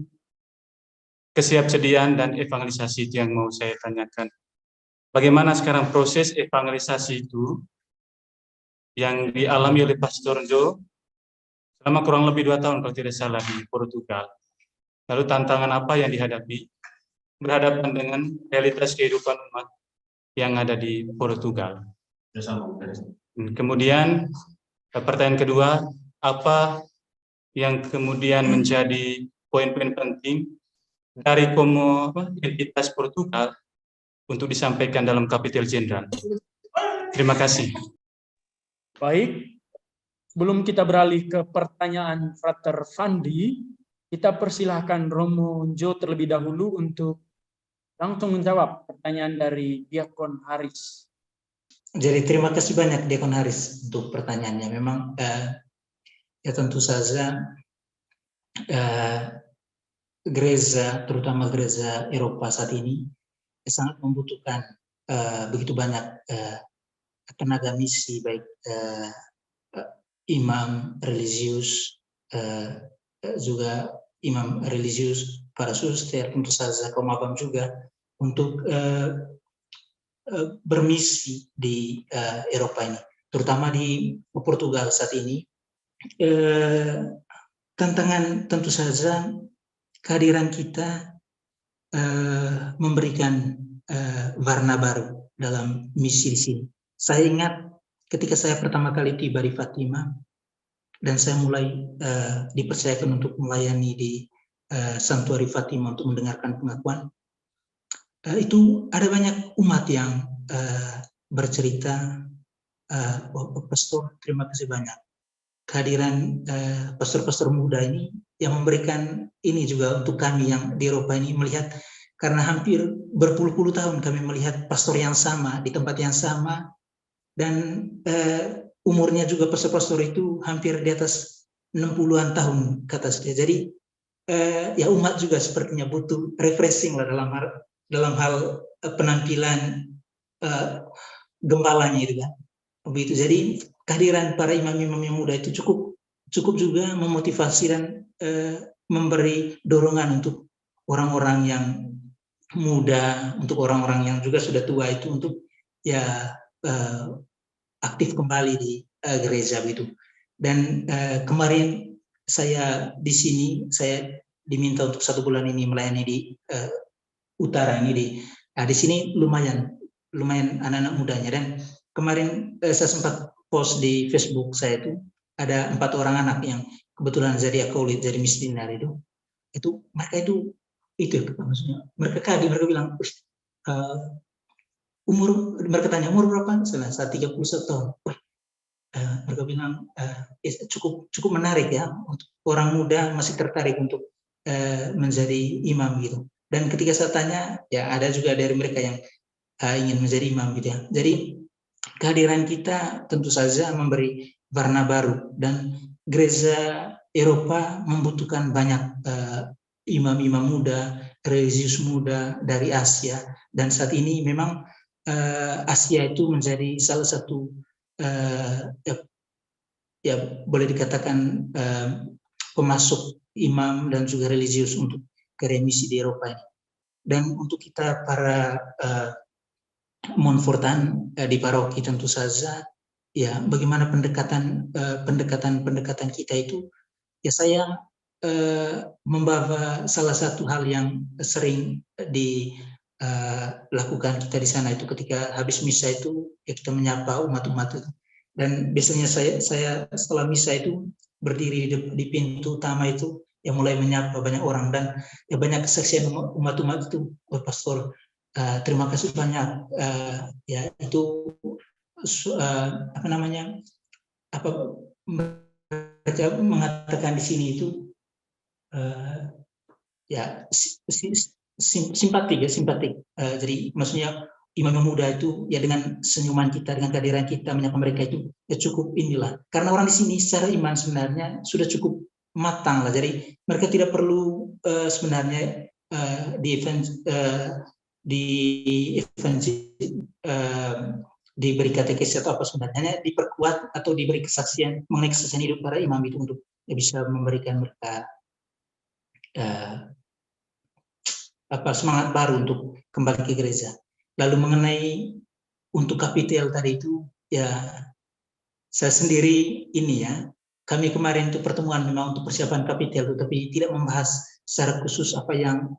Speaker 3: kesiapsediaan dan evangelisasi itu yang mau saya tanyakan. Bagaimana sekarang proses evangelisasi itu yang dialami oleh Pastor Jo selama kurang lebih 2 tahun kalau tidak salah di Portugal. Lalu tantangan apa yang dihadapi berhadapan dengan realitas kehidupan umat yang ada di Portugal. Kemudian pertanyaan kedua, apa yang kemudian menjadi poin-poin penting dari entitas Portugal untuk disampaikan dalam Kapitel Jenderal. Terima kasih.
Speaker 2: Baik, sebelum kita beralih ke pertanyaan Frater Fandi, kita persilahkan Romunjo terlebih dahulu untuk langsung menjawab pertanyaan dari Diakon Haris.
Speaker 1: Jadi terima kasih banyak Diakon Haris untuk pertanyaannya. Memang ya tentu saja gereja, terutama gereja Eropa saat ini sangat membutuhkan begitu banyak tenaga misi, baik imam religius, juga imam religius, para suster, tentu saja kaum abang juga, untuk bermisi di Eropa ini, terutama di Portugal saat ini. Tantangan tentu saja kehadiran kita memberikan warna baru dalam misi di sini. Saya ingat ketika saya pertama kali tiba di Fatima dan saya mulai dipercayakan untuk melayani di Santuari Fatima untuk mendengarkan pengakuan, itu ada banyak umat yang bercerita, Pastor, terima kasih banyak. Kehadiran pastor-pastor muda ini yang memberikan ini juga untuk kami yang di Eropa ini melihat, karena hampir berpuluh-puluh tahun kami melihat pastor yang sama di tempat yang sama, dan umurnya juga pastor-pastor itu hampir di atas 60-an tahun ke atas dia. Jadi ya umat juga sepertinya butuh refreshing lah dalam hal penampilan gembalanya itu kan. Begitu. Jadi kehadiran para imam-imam yang muda itu cukup juga memotivasi dan memberi dorongan untuk orang-orang yang muda, untuk orang-orang yang juga sudah tua itu untuk ya aktif kembali di gereja begitu. Dan kemarin saya di sini, saya diminta untuk 1 bulan ini melayani di utara ini di sini lumayan anak-anak mudanya. Dan kemarin saya sempat post di Facebook saya ada 4 orang anak yang kebetulan jadi akolit, jadi missioner itu mereka itu maksudnya mereka kaget, mereka bilang mereka tanya umur berapa? Saat 31 tahun. Mereka bilang cukup menarik ya, untuk orang muda masih tertarik untuk menjadi imam gitu. Dan ketika saya tanya, ya ada juga dari mereka yang ingin menjadi imam gitu ya. Jadi kehadiran kita tentu saja memberi warna baru, dan gereja Eropa membutuhkan banyak imam-imam muda, religius muda dari Asia. Dan saat ini memang Asia itu menjadi salah satu ya boleh dikatakan pemasok imam dan juga religius untuk karya misi di Eropa ini. Dan untuk kita para Montfortan di paroki tentu saja ya bagaimana pendekatan kita itu, ya saya membawa salah satu hal yang sering dilakukan kita di sana itu ketika habis misa itu ya kita menyapa umat-umat itu. Dan biasanya saya setelah misa itu berdiri di pintu utama itu yang mulai menyapa banyak orang, dan ya banyak kesaksian umat-umat itu, pastor terima kasih banyak, ya itu mereka mengatakan di sini itu ya simpatik. Jadi maksudnya imam muda itu ya dengan senyuman kita, dengan kehadiran kita menyapa mereka itu ya cukup inilah, karena orang di sini secara iman sebenarnya sudah cukup matang lah. Jadi mereka tidak perlu sebenarnya diberi katekesi atau apa, sebenarnya hanya diperkuat atau diberi kesaksian mengenai kesaksian hidup para imam itu untuk ya bisa memberikan mereka semangat baru untuk kembali ke gereja. Lalu mengenai untuk kapitel tadi itu, ya saya sendiri ini ya, kami kemarin untuk pertemuan memang untuk persiapan kapitel, tapi tidak membahas secara khusus apa yang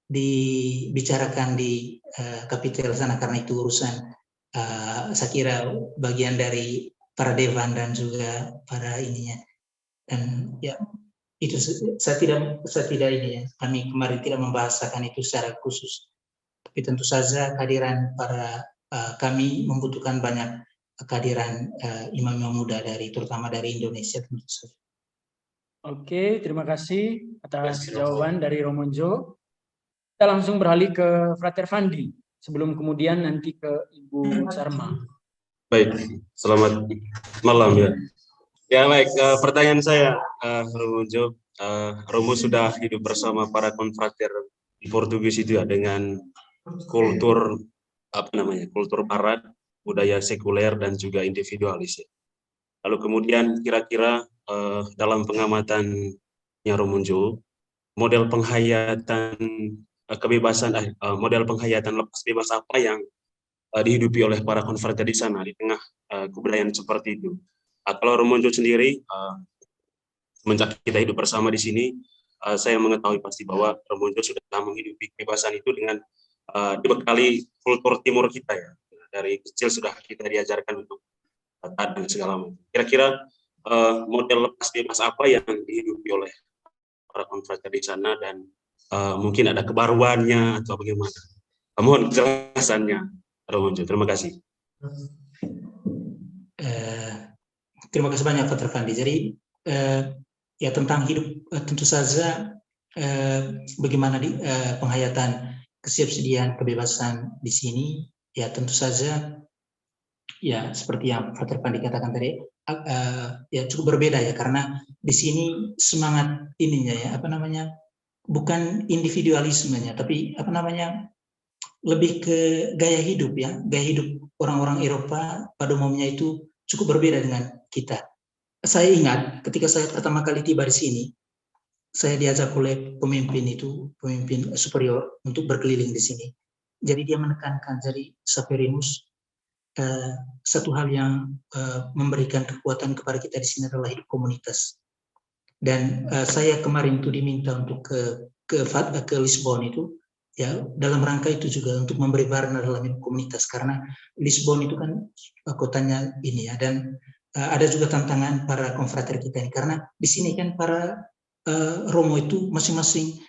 Speaker 1: dibicarakan di kapitel sana, karena itu urusan saya kira bagian dari para dewan dan juga para ininya. Dan ya itu saya tidak ini ya, kami kemarin tidak membahasakan itu secara khusus. Tapi tentu saja kehadiran para kami membutuhkan banyak kehadiran imam-imam muda terutama dari Indonesia tentu saja.
Speaker 2: Oke, terima kasih atas jawaban dari Romonjo. Kita langsung beralih ke Frater Fandi sebelum kemudian nanti ke Ibu Sarma.
Speaker 4: Baik, selamat malam ya. Ya baik, pertanyaan saya Romonjo, Romo sudah hidup bersama para konfrater di Portugis itu ya, dengan kultur kultur barat, budaya sekuler dan juga individualis ya. Lalu kemudian kira-kira dalam pengamatannya Romonjo, model penghayatan kebebasan model penghayatan lepas bebas apa yang dihidupi oleh para konfrater di sana di tengah kebudayaan seperti itu. Kalau Romonjo sendiri, semenjak kita hidup bersama di sini, saya mengetahui pasti bahwa Romonjo sudah menghidupi kebebasan itu dengan dibekali kultur timur kita ya. Dari kecil sudah kita diajarkan untuk taat dan segala macam. Kira-kira model lepas bebas apa yang dihidupi oleh para konfrater di sana, dan mungkin ada kebaruannya atau bagaimana? Mohon kejelasannya, Romonjo. Terima kasih.
Speaker 1: Terima kasih banyak Frater Fandi. Jadi ya tentang hidup tentu saja bagaimana penghayatan kesiapsediaan kebebasan di sini, ya tentu saja ya seperti yang Frater Fandi katakan tadi, ya cukup berbeda ya, karena di sini semangat ininya ya bukan individualismenya, tapi lebih ke gaya hidup ya, gaya hidup orang-orang Eropa pada umumnya itu cukup berbeda dengan kita. Saya ingat ketika saya pertama kali tiba di sini, saya diajak oleh pemimpin superior untuk berkeliling di sini. Jadi dia menekankan, jadi Saperinus, satu hal yang memberikan kekuatan kepada kita di sini adalah hidup komunitas. Dan saya kemarin itu diminta untuk ke Lisbon itu, ya dalam rangka itu juga untuk memberi warna dalam hidup komunitas, karena Lisbon itu kan kotanya ini ya, dan ada juga tantangan para konfrater kita ini, karena di sini kan para Romo itu masing-masing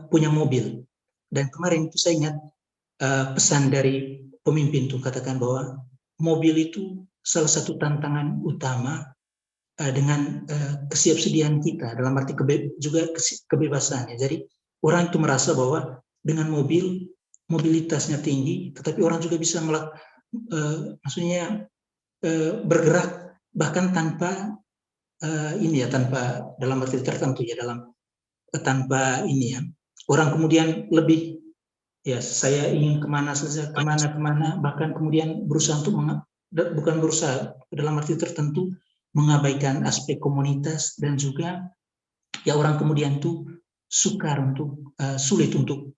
Speaker 1: punya mobil. Dan kemarin itu saya ingat pesan dari pemimpin itu katakan bahwa mobil itu salah satu tantangan utama dengan kesiapsediaan kita, dalam arti juga kebebasannya. Jadi orang itu merasa bahwa dengan mobilitasnya tinggi, tetapi orang juga bisa bergerak bahkan tanpa tanpa dalam arti tertentu ya, tanpa ini ya, orang kemudian lebih ya, saya ingin kemana saja, kemana, bahkan kemudian berusaha untuk bukan berusaha dalam arti tertentu mengabaikan aspek komunitas, dan juga ya orang kemudian tuh sulit untuk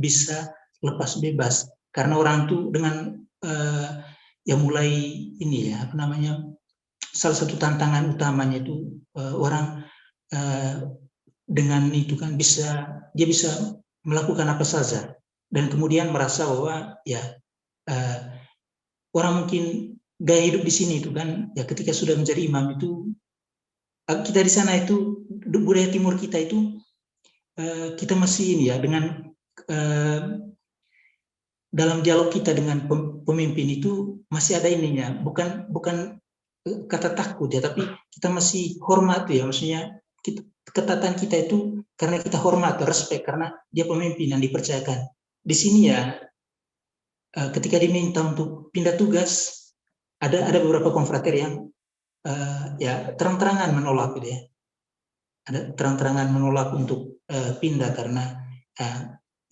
Speaker 1: bisa lepas bebas, karena orang tuh dengan mulai ini ya, salah satu tantangan utamanya itu orang dengan itu kan dia bisa melakukan apa saja, dan kemudian merasa bahwa ya orang mungkin gaya hidup di sini itu kan ya, ketika sudah menjadi imam itu, kita di sana itu budaya timur kita itu kita masih ini ya, dengan dalam dialog kita dengan pemimpin itu masih ada ininya, bukan kata takut ya, tapi kita masih hormat ya, maksudnya ketatan kita itu karena kita hormat, respect, karena dia pemimpin yang dipercayakan. Di sini ya ketika diminta untuk pindah tugas, ada beberapa konfrater yang ya terang-terangan menolak gitu ya. Ada terang-terangan menolak untuk pindah karena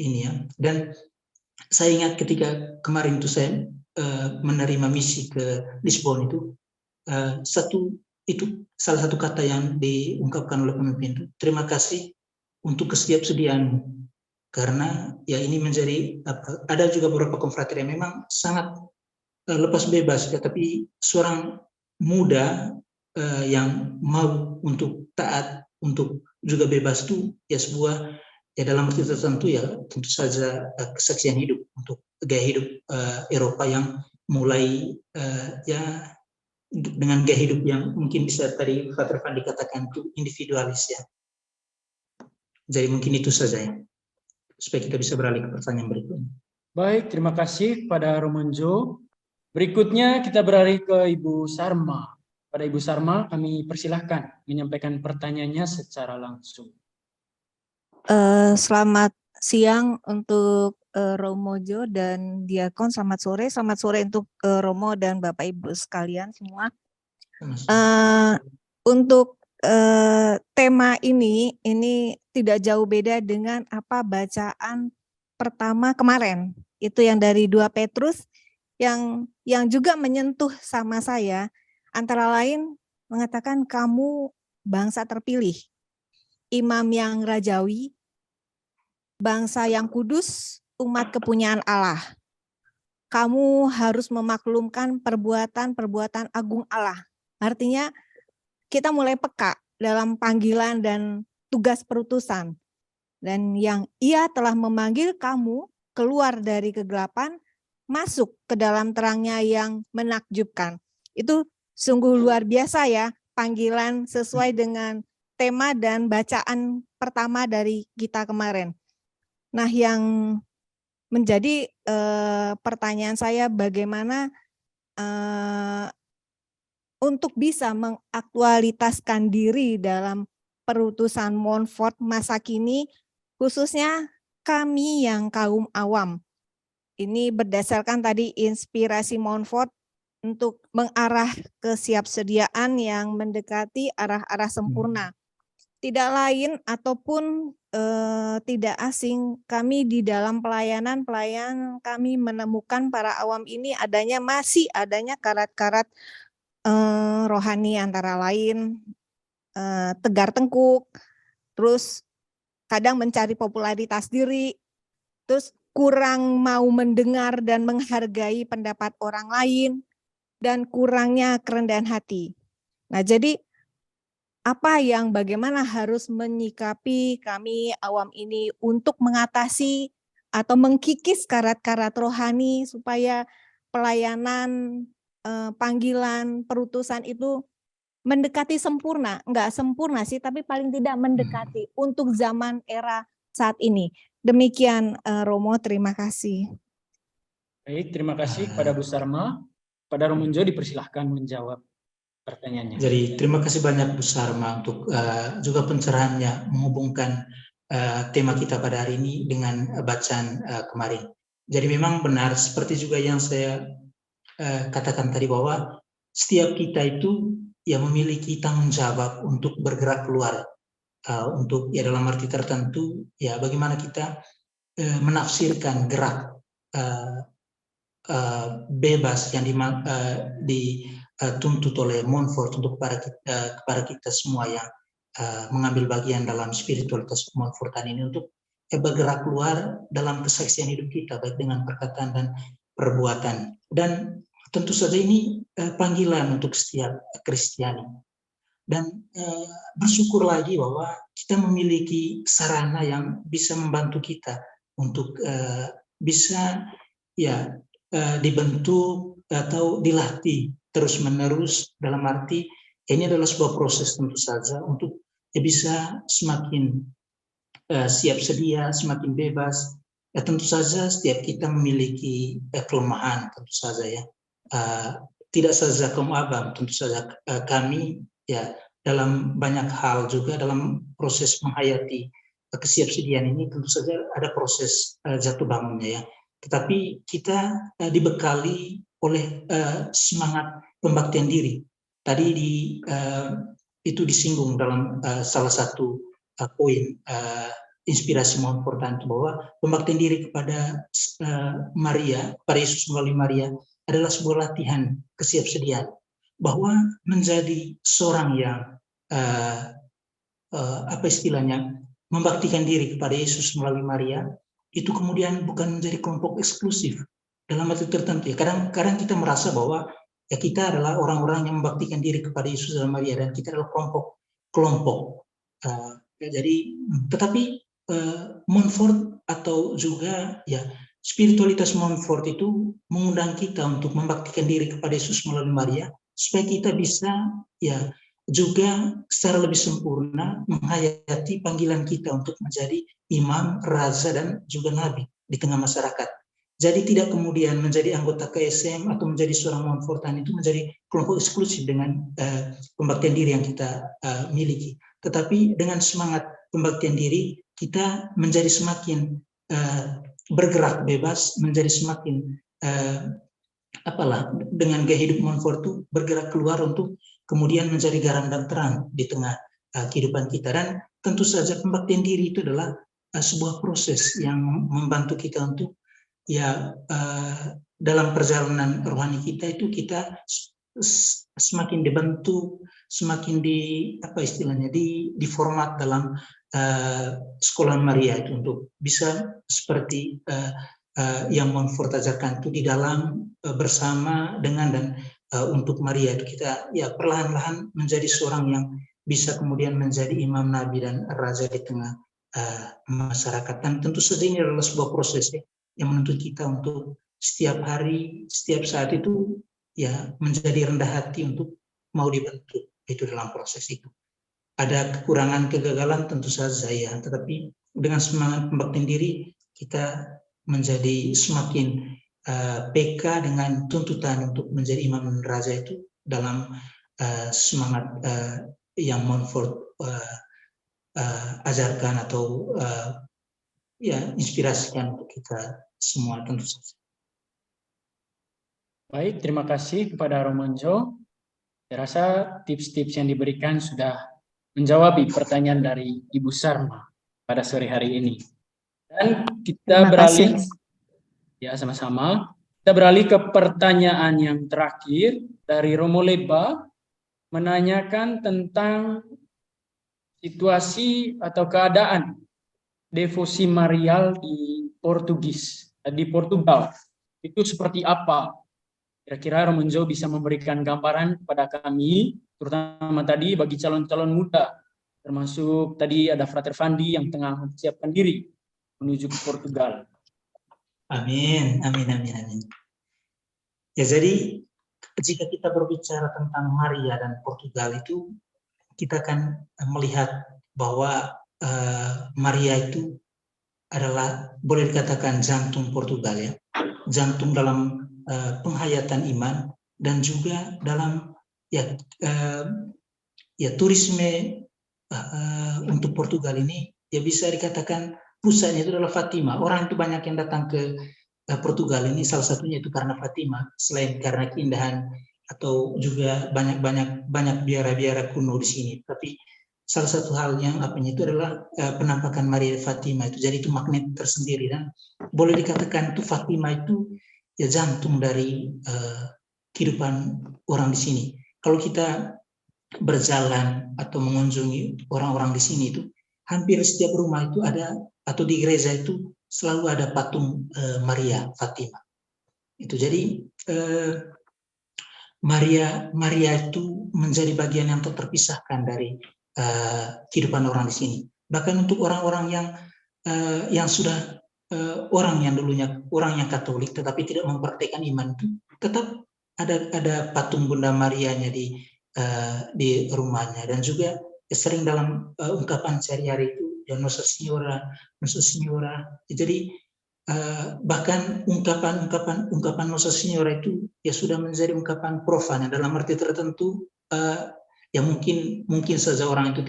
Speaker 1: ini ya. Dan saya ingat ketika kemarin itu saya menerima misi ke Lisbon itu, salah satu kata yang diungkapkan oleh pemimpin itu, terima kasih untuk kesiapsediaan, karena ya ini menjadi ada juga beberapa konfrater yang memang sangat lepas bebas ya, tapi seorang muda yang mau untuk taat, untuk juga bebas itu ya sebuah ya dalam arti tertentu ya tentu saja kesaksian hidup untuk gaya hidup Eropa yang mulai ya dengan gaya hidup yang mungkin bisa tadi Frater Fandi katakan itu individualis ya. Jadi mungkin itu saja ya, supaya kita bisa beralih ke pertanyaan berikutnya.
Speaker 2: Baik, terima kasih kepada Romonjo. Berikutnya kita beralih ke Ibu Sarma. Pada Ibu Sarma kami persilahkan menyampaikan pertanyaannya secara langsung.
Speaker 5: Selamat siang untuk Romojo dan Diakon, selamat sore untuk Romo dan Bapak Ibu sekalian semua. Untuk tema ini tidak jauh beda dengan apa bacaan pertama kemarin, itu yang dari 2 Petrus yang juga menyentuh sama saya, antara lain mengatakan kamu bangsa terpilih, imam yang rajawi, bangsa yang kudus, umat kepunyaan Allah. Kamu harus memaklumkan perbuatan agung Allah. Artinya kita mulai peka dalam panggilan dan tugas perutusan. Dan yang Ia telah memanggil kamu keluar dari kegelapan, masuk ke dalam terangnya yang menakjubkan. Itu sungguh luar biasa ya, panggilan sesuai dengan tema dan bacaan pertama dari kita kemarin. Nah, yang menjadi pertanyaan saya, bagaimana untuk bisa mengaktualitaskan diri dalam perutusan Montfort masa kini, khususnya kami yang kaum awam. Ini berdasarkan tadi inspirasi Montfort untuk mengarah kesiapsediaan yang mendekati arah-arah sempurna. Tidak lain ataupun tidak asing, kami di dalam pelayanan kami menemukan para awam ini masih adanya karat-karat rohani, antara lain tegar tengkuk, terus kadang mencari popularitas diri, terus kurang mau mendengar dan menghargai pendapat orang lain, dan kurangnya kerendahan hati. Nah, jadi bagaimana harus menyikapi kami awam ini untuk mengatasi atau mengkikis karat-karat rohani supaya pelayanan, panggilan, perutusan itu mendekati sempurna. Enggak sempurna sih, tapi paling tidak mendekati untuk zaman era saat ini. Demikian Romo, terima kasih.
Speaker 2: Baik, terima kasih kepada Bu Sarma. Pada Romunjo dipersilahkan menjawab pertanyaannya.
Speaker 1: Jadi terima kasih banyak Bu Sarma untuk juga pencerahannya menghubungkan tema kita pada hari ini dengan bacaan kemarin. Jadi memang benar seperti juga yang saya katakan tadi bahwa setiap kita itu ya memiliki tanggung jawab untuk bergerak keluar untuk ya dalam arti tertentu ya bagaimana kita menafsirkan gerak bebas yang dituntut oleh Montfort untuk kepada kita semua yang mengambil bagian dalam spiritualitas Montfortan ini untuk bergerak keluar dalam kesaksian hidup kita baik dengan perkataan dan perbuatan. Dan tentu saja ini panggilan untuk setiap Kristiani. Dan bersyukur lagi bahwa kita memiliki sarana yang bisa membantu kita untuk bisa ya dibentuk atau dilatih terus-menerus dalam arti ini adalah sebuah proses tentu saja untuk bisa semakin siap sedia, semakin bebas. Tentu saja setiap kita memiliki kelemahan tentu saja ya. Tidak saja kaum abang, tentu saja kami ya dalam banyak hal juga dalam proses menghayati kesiapsediaan ini tentu saja ada proses jatuh bangunnya ya. Tetapi kita dibekali oleh semangat pembaktian diri. Tadi itu disinggung dalam salah satu poin inspirasi Montfortan bahwa pembaktian diri kepada Maria, pada Yesus melalui Maria adalah sebuah latihan kesiapsediaan. Bahwa menjadi seorang yang membaktikan diri kepada Yesus melalui Maria itu kemudian bukan menjadi kelompok eksklusif dalam arti tertentu. Kadang kita merasa bahwa ya kita adalah orang-orang yang membaktikan diri kepada Yesus dan Maria dan kita adalah kelompok. Tetapi Montfort atau juga ya spiritualitas Montfort itu mengundang kita untuk membaktikan diri kepada Yesus melalui Maria supaya kita bisa ya juga secara lebih sempurna menghayati panggilan kita untuk menjadi imam, raja, dan juga nabi di tengah masyarakat. Jadi tidak kemudian menjadi anggota KSM atau menjadi seorang Montfortan itu menjadi kelompok eksklusif dengan pembaktian diri yang kita miliki. Tetapi dengan semangat pembaktian diri, kita menjadi semakin bergerak bebas, menjadi semakin dengan gaya hidup Montfort itu bergerak keluar untuk kemudian menjadi garam dan terang di tengah kehidupan kita. Dan tentu saja pembaktian diri itu adalah sebuah proses yang membantu kita untuk ya dalam perjalanan rohani kita itu kita semakin dibentuk, semakin diformat dalam sekolah Maria itu untuk bisa seperti yang Montfort ajarkan itu di dalam bersama dengan dan untuk Maria itu kita ya perlahan-lahan menjadi seorang yang bisa kemudian menjadi imam, nabi, dan raja di tengah masyarakat. Dan tentu saja ini adalah sebuah proses ya, yang menuntut kita untuk setiap hari, setiap saat itu ya menjadi rendah hati untuk mau dibentuk itu dalam proses itu. Ada kekurangan, kegagalan tentu saja ya, tetapi dengan semangat pembaktian diri kita menjadi semakin PK dengan tuntutan untuk menjadi imam dan raja itu dalam semangat yang Montfort ajarkan atau inspirasikan untuk kita semua tentu saja.
Speaker 2: Baik, terima kasih kepada Romunjo. Saya rasa tips-tips yang diberikan sudah menjawab pertanyaan dari Ibu Sarma pada sore hari ini. Dan kita beralih, ya sama-sama. Kita beralih ke pertanyaan yang terakhir dari Romo Leba, menanyakan tentang situasi atau keadaan devosi marial di Portugal itu seperti apa? Kira-kira Romonjo bisa memberikan gambaran kepada kami, terutama tadi bagi calon-calon muda, termasuk tadi ada Frater Fandi yang tengah mempersiapkan diri menuju ke Portugal.
Speaker 1: Amin, amin, amin, amin. Ya, jadi jika kita berbicara tentang Maria dan Portugal itu, kita akan melihat bahwa Maria itu adalah boleh dikatakan jantung Portugal, ya, jantung dalam penghayatan iman dan juga dalam turisme untuk Portugal ini, ya bisa dikatakan pusatnya itu adalah Fatima. Orang itu banyak yang datang ke Portugal ini salah satunya itu karena Fatima, selain karena keindahan atau juga banyak biara-biara kuno di sini. Tapi salah satu hal yang itu adalah penampakan Maria Fatima itu. Jadi itu magnet tersendiri, dan boleh dikatakan itu Fatima itu ya jantung dari kehidupan orang di sini. Kalau kita berjalan atau mengunjungi orang-orang di sini itu, hampir setiap rumah itu ada, atau di gereja itu selalu ada patung Maria Fatima. Itu jadi Maria itu menjadi bagian yang tak terpisahkan dari kehidupan orang di sini. Bahkan untuk orang-orang yang sudah orang yang dulunya orang yang Katolik tetapi tidak mempraktikkan iman itu, tetap ada patung Bunda Marianya di rumahnya, dan juga sering dalam ungkapan sehari-hari itu ya Nossa Senhora. Jadi bahkan ungkapan Nossa Senhora itu ya sudah menjadi ungkapan profan dalam arti tertentu, ya mungkin saja orang itu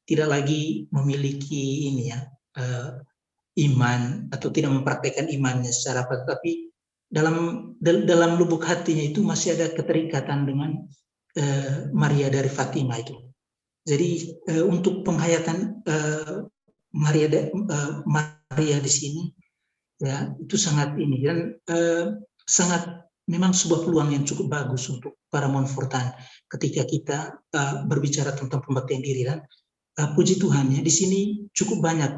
Speaker 1: tidak lagi memiliki iman atau tidak mempraktikkan imannya secara apa, tapi dalam lubuk hatinya itu masih ada keterikatan dengan Maria dari Fatima itu. Jadi untuk penghayatan Maria di sini ya itu sangat dan sangat memang sebuah peluang yang cukup bagus untuk para Montfortan ketika kita berbicara tentang pembaktian diri. Dan puji Tuhan ya, di sini cukup banyak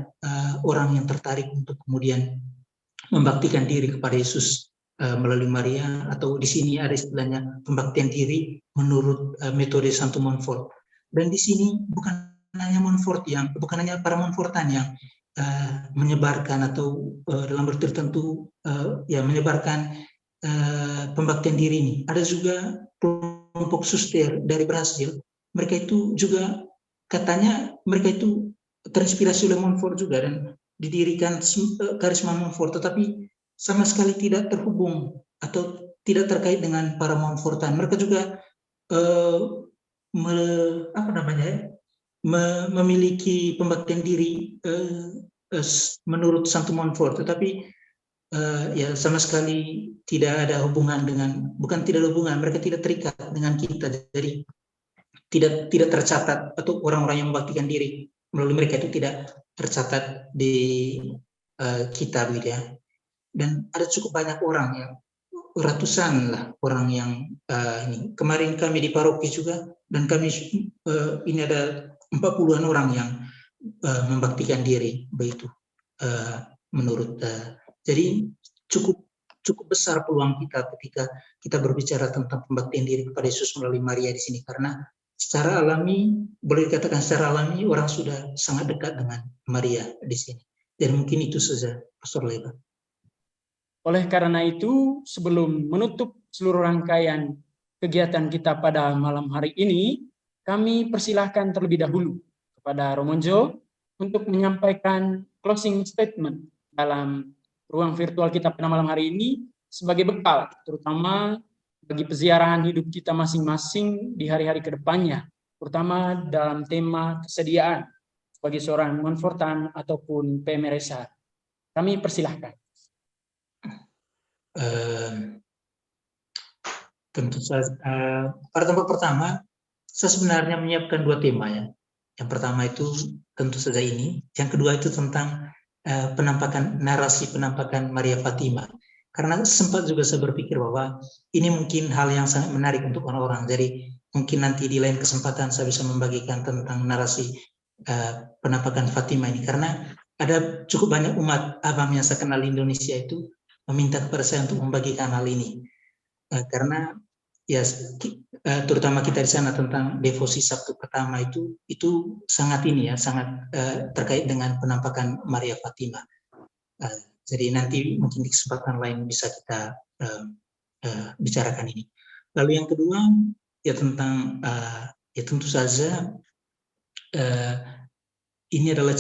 Speaker 1: orang yang tertarik untuk kemudian membaktikan diri kepada Yesus melalui Maria, atau di sini ada istilahnya pembaktian diri menurut metode Santo Montfort. Dan di sini bukan hanya para Montfortan yang menyebarkan atau dalam arti tertentu ya menyebarkan pembaktian diri ini. Ada juga kelompok suster dari Brasil. Mereka itu juga katanya mereka itu terinspirasi oleh Montfort juga dan didirikan karisma Montfort, tetapi sama sekali tidak terhubung atau tidak terkait dengan para Montfortan. Mereka juga memiliki pembaktian diri menurut Santo Montfort, tetapi ya sama sekali tidak ada hubungan dengan, bukan tidak ada hubungan, mereka tidak terikat dengan kita. Jadi tidak tercatat, atau orang-orang yang membaktikan diri melalui mereka itu tidak tercatat di kitab gitu ya. Dan ada cukup banyak orang ya, ratusan lah orang yang ini. Kemarin kami di paroki juga, dan kami ini ada 40-an orang yang membaktikan diri begitu menurut. Jadi cukup besar peluang kita ketika kita berbicara tentang pembaktian diri kepada Yesus melalui Maria di sini, karena secara alami, boleh dikatakan secara alami orang sudah sangat dekat dengan Maria di sini. Dan mungkin itu saja, Pastor Leba.
Speaker 2: Oleh karena itu, sebelum menutup seluruh rangkaian kegiatan kita pada malam hari ini, kami persilahkan terlebih dahulu kepada Romonjo untuk menyampaikan closing statement dalam ruang virtual kita pada malam hari ini sebagai bekal, terutama bagi peziarahan hidup kita masing-masing di hari-hari ke depannya, terutama dalam tema kesediaan sebagai seorang Montfortan ataupun PMRSA. Kami persilahkan.
Speaker 1: Tentu saja pada tempat pertama saya sebenarnya menyiapkan 2 tema ya. Yang pertama itu tentu saja ini, yang kedua itu tentang narasi penampakan Maria Fatima. Karena sempat juga saya berpikir bahwa ini mungkin hal yang sangat menarik untuk orang-orang. Jadi mungkin nanti di lain kesempatan saya bisa membagikan tentang narasi penampakan Fatima ini, karena ada cukup banyak umat Abam yang saya kenal di Indonesia itu meminta kepada saya untuk membagikan hal ini, karena ya terutama kita di sana tentang devosi Sabtu pertama itu sangat ini ya, sangat terkait dengan penampakan Maria Fatima. Jadi nanti mungkin di kesempatan lain bisa kita bicarakan ini. Lalu yang kedua ya tentang ya tentu saja ini adalah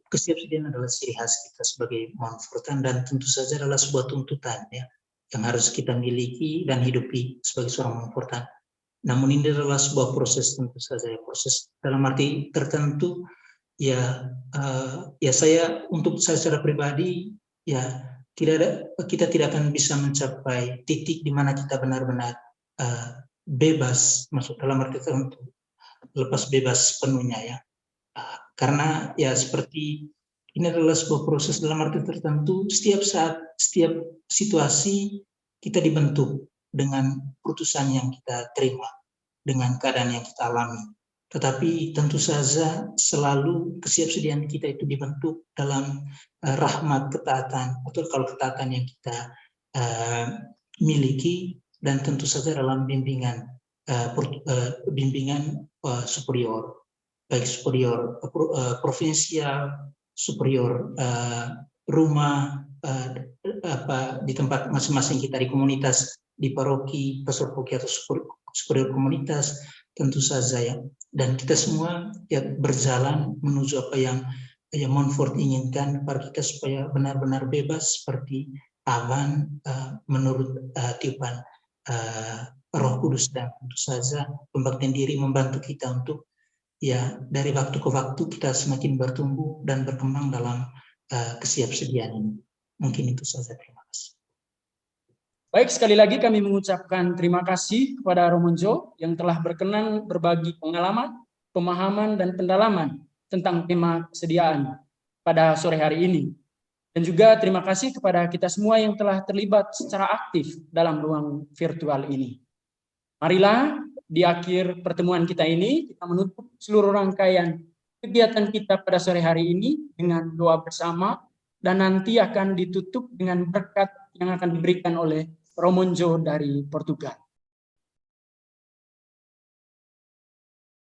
Speaker 1: kesiapsiagaan adalah ciri khas kita sebagai Montfortan, dan tentu saja adalah sebuah tuntutan ya yang harus kita miliki dan hidupi sebagai seorang Montfortan. Namun ini adalah sebuah proses, tentu saja proses dalam arti tertentu ya. Ya untuk saya secara pribadi ya kita tidak akan bisa mencapai titik di mana kita benar-benar bebas, masuk dalam arti tertentu lepas bebas penuhnya ya, karena ya seperti ini adalah sebuah proses dalam arti tertentu. Setiap saat, setiap situasi kita dibentuk dengan putusan yang kita terima, dengan keadaan yang kita alami. Tetapi tentu saja selalu kesiapsiagaan kita itu dibentuk dalam rahmat ketaatan, atau kalau ketaatan yang kita miliki, dan tentu saja dalam bimbingan superior, baik superior provinsial, superior rumah di tempat masing-masing kita, di komunitas, di paroki, pastor paroki atau superior komunitas, tentu saja ya. Dan kita semua ya berjalan menuju apa yang Montfort inginkan para kita, supaya benar-benar bebas seperti awan menurut tiupan Roh Kudus, dan tentu saja pembaktian diri membantu kita untuk ya dari waktu ke waktu kita semakin bertumbuh dan berkembang dalam kesiapsiagaan ini. Mungkin itu saja, terima kasih.
Speaker 2: Baik, sekali lagi kami mengucapkan terima kasih kepada Romonjo yang telah berkenan berbagi pengalaman, pemahaman, dan pendalaman tentang tema kesediaan pada sore hari ini. Dan juga terima kasih kepada kita semua yang telah terlibat secara aktif dalam ruang virtual ini. Marilah di akhir pertemuan kita ini, kita menutup seluruh rangkaian kegiatan kita pada sore hari ini dengan doa bersama, dan nanti akan ditutup dengan berkat yang akan diberikan oleh Romonjo dari Portugal.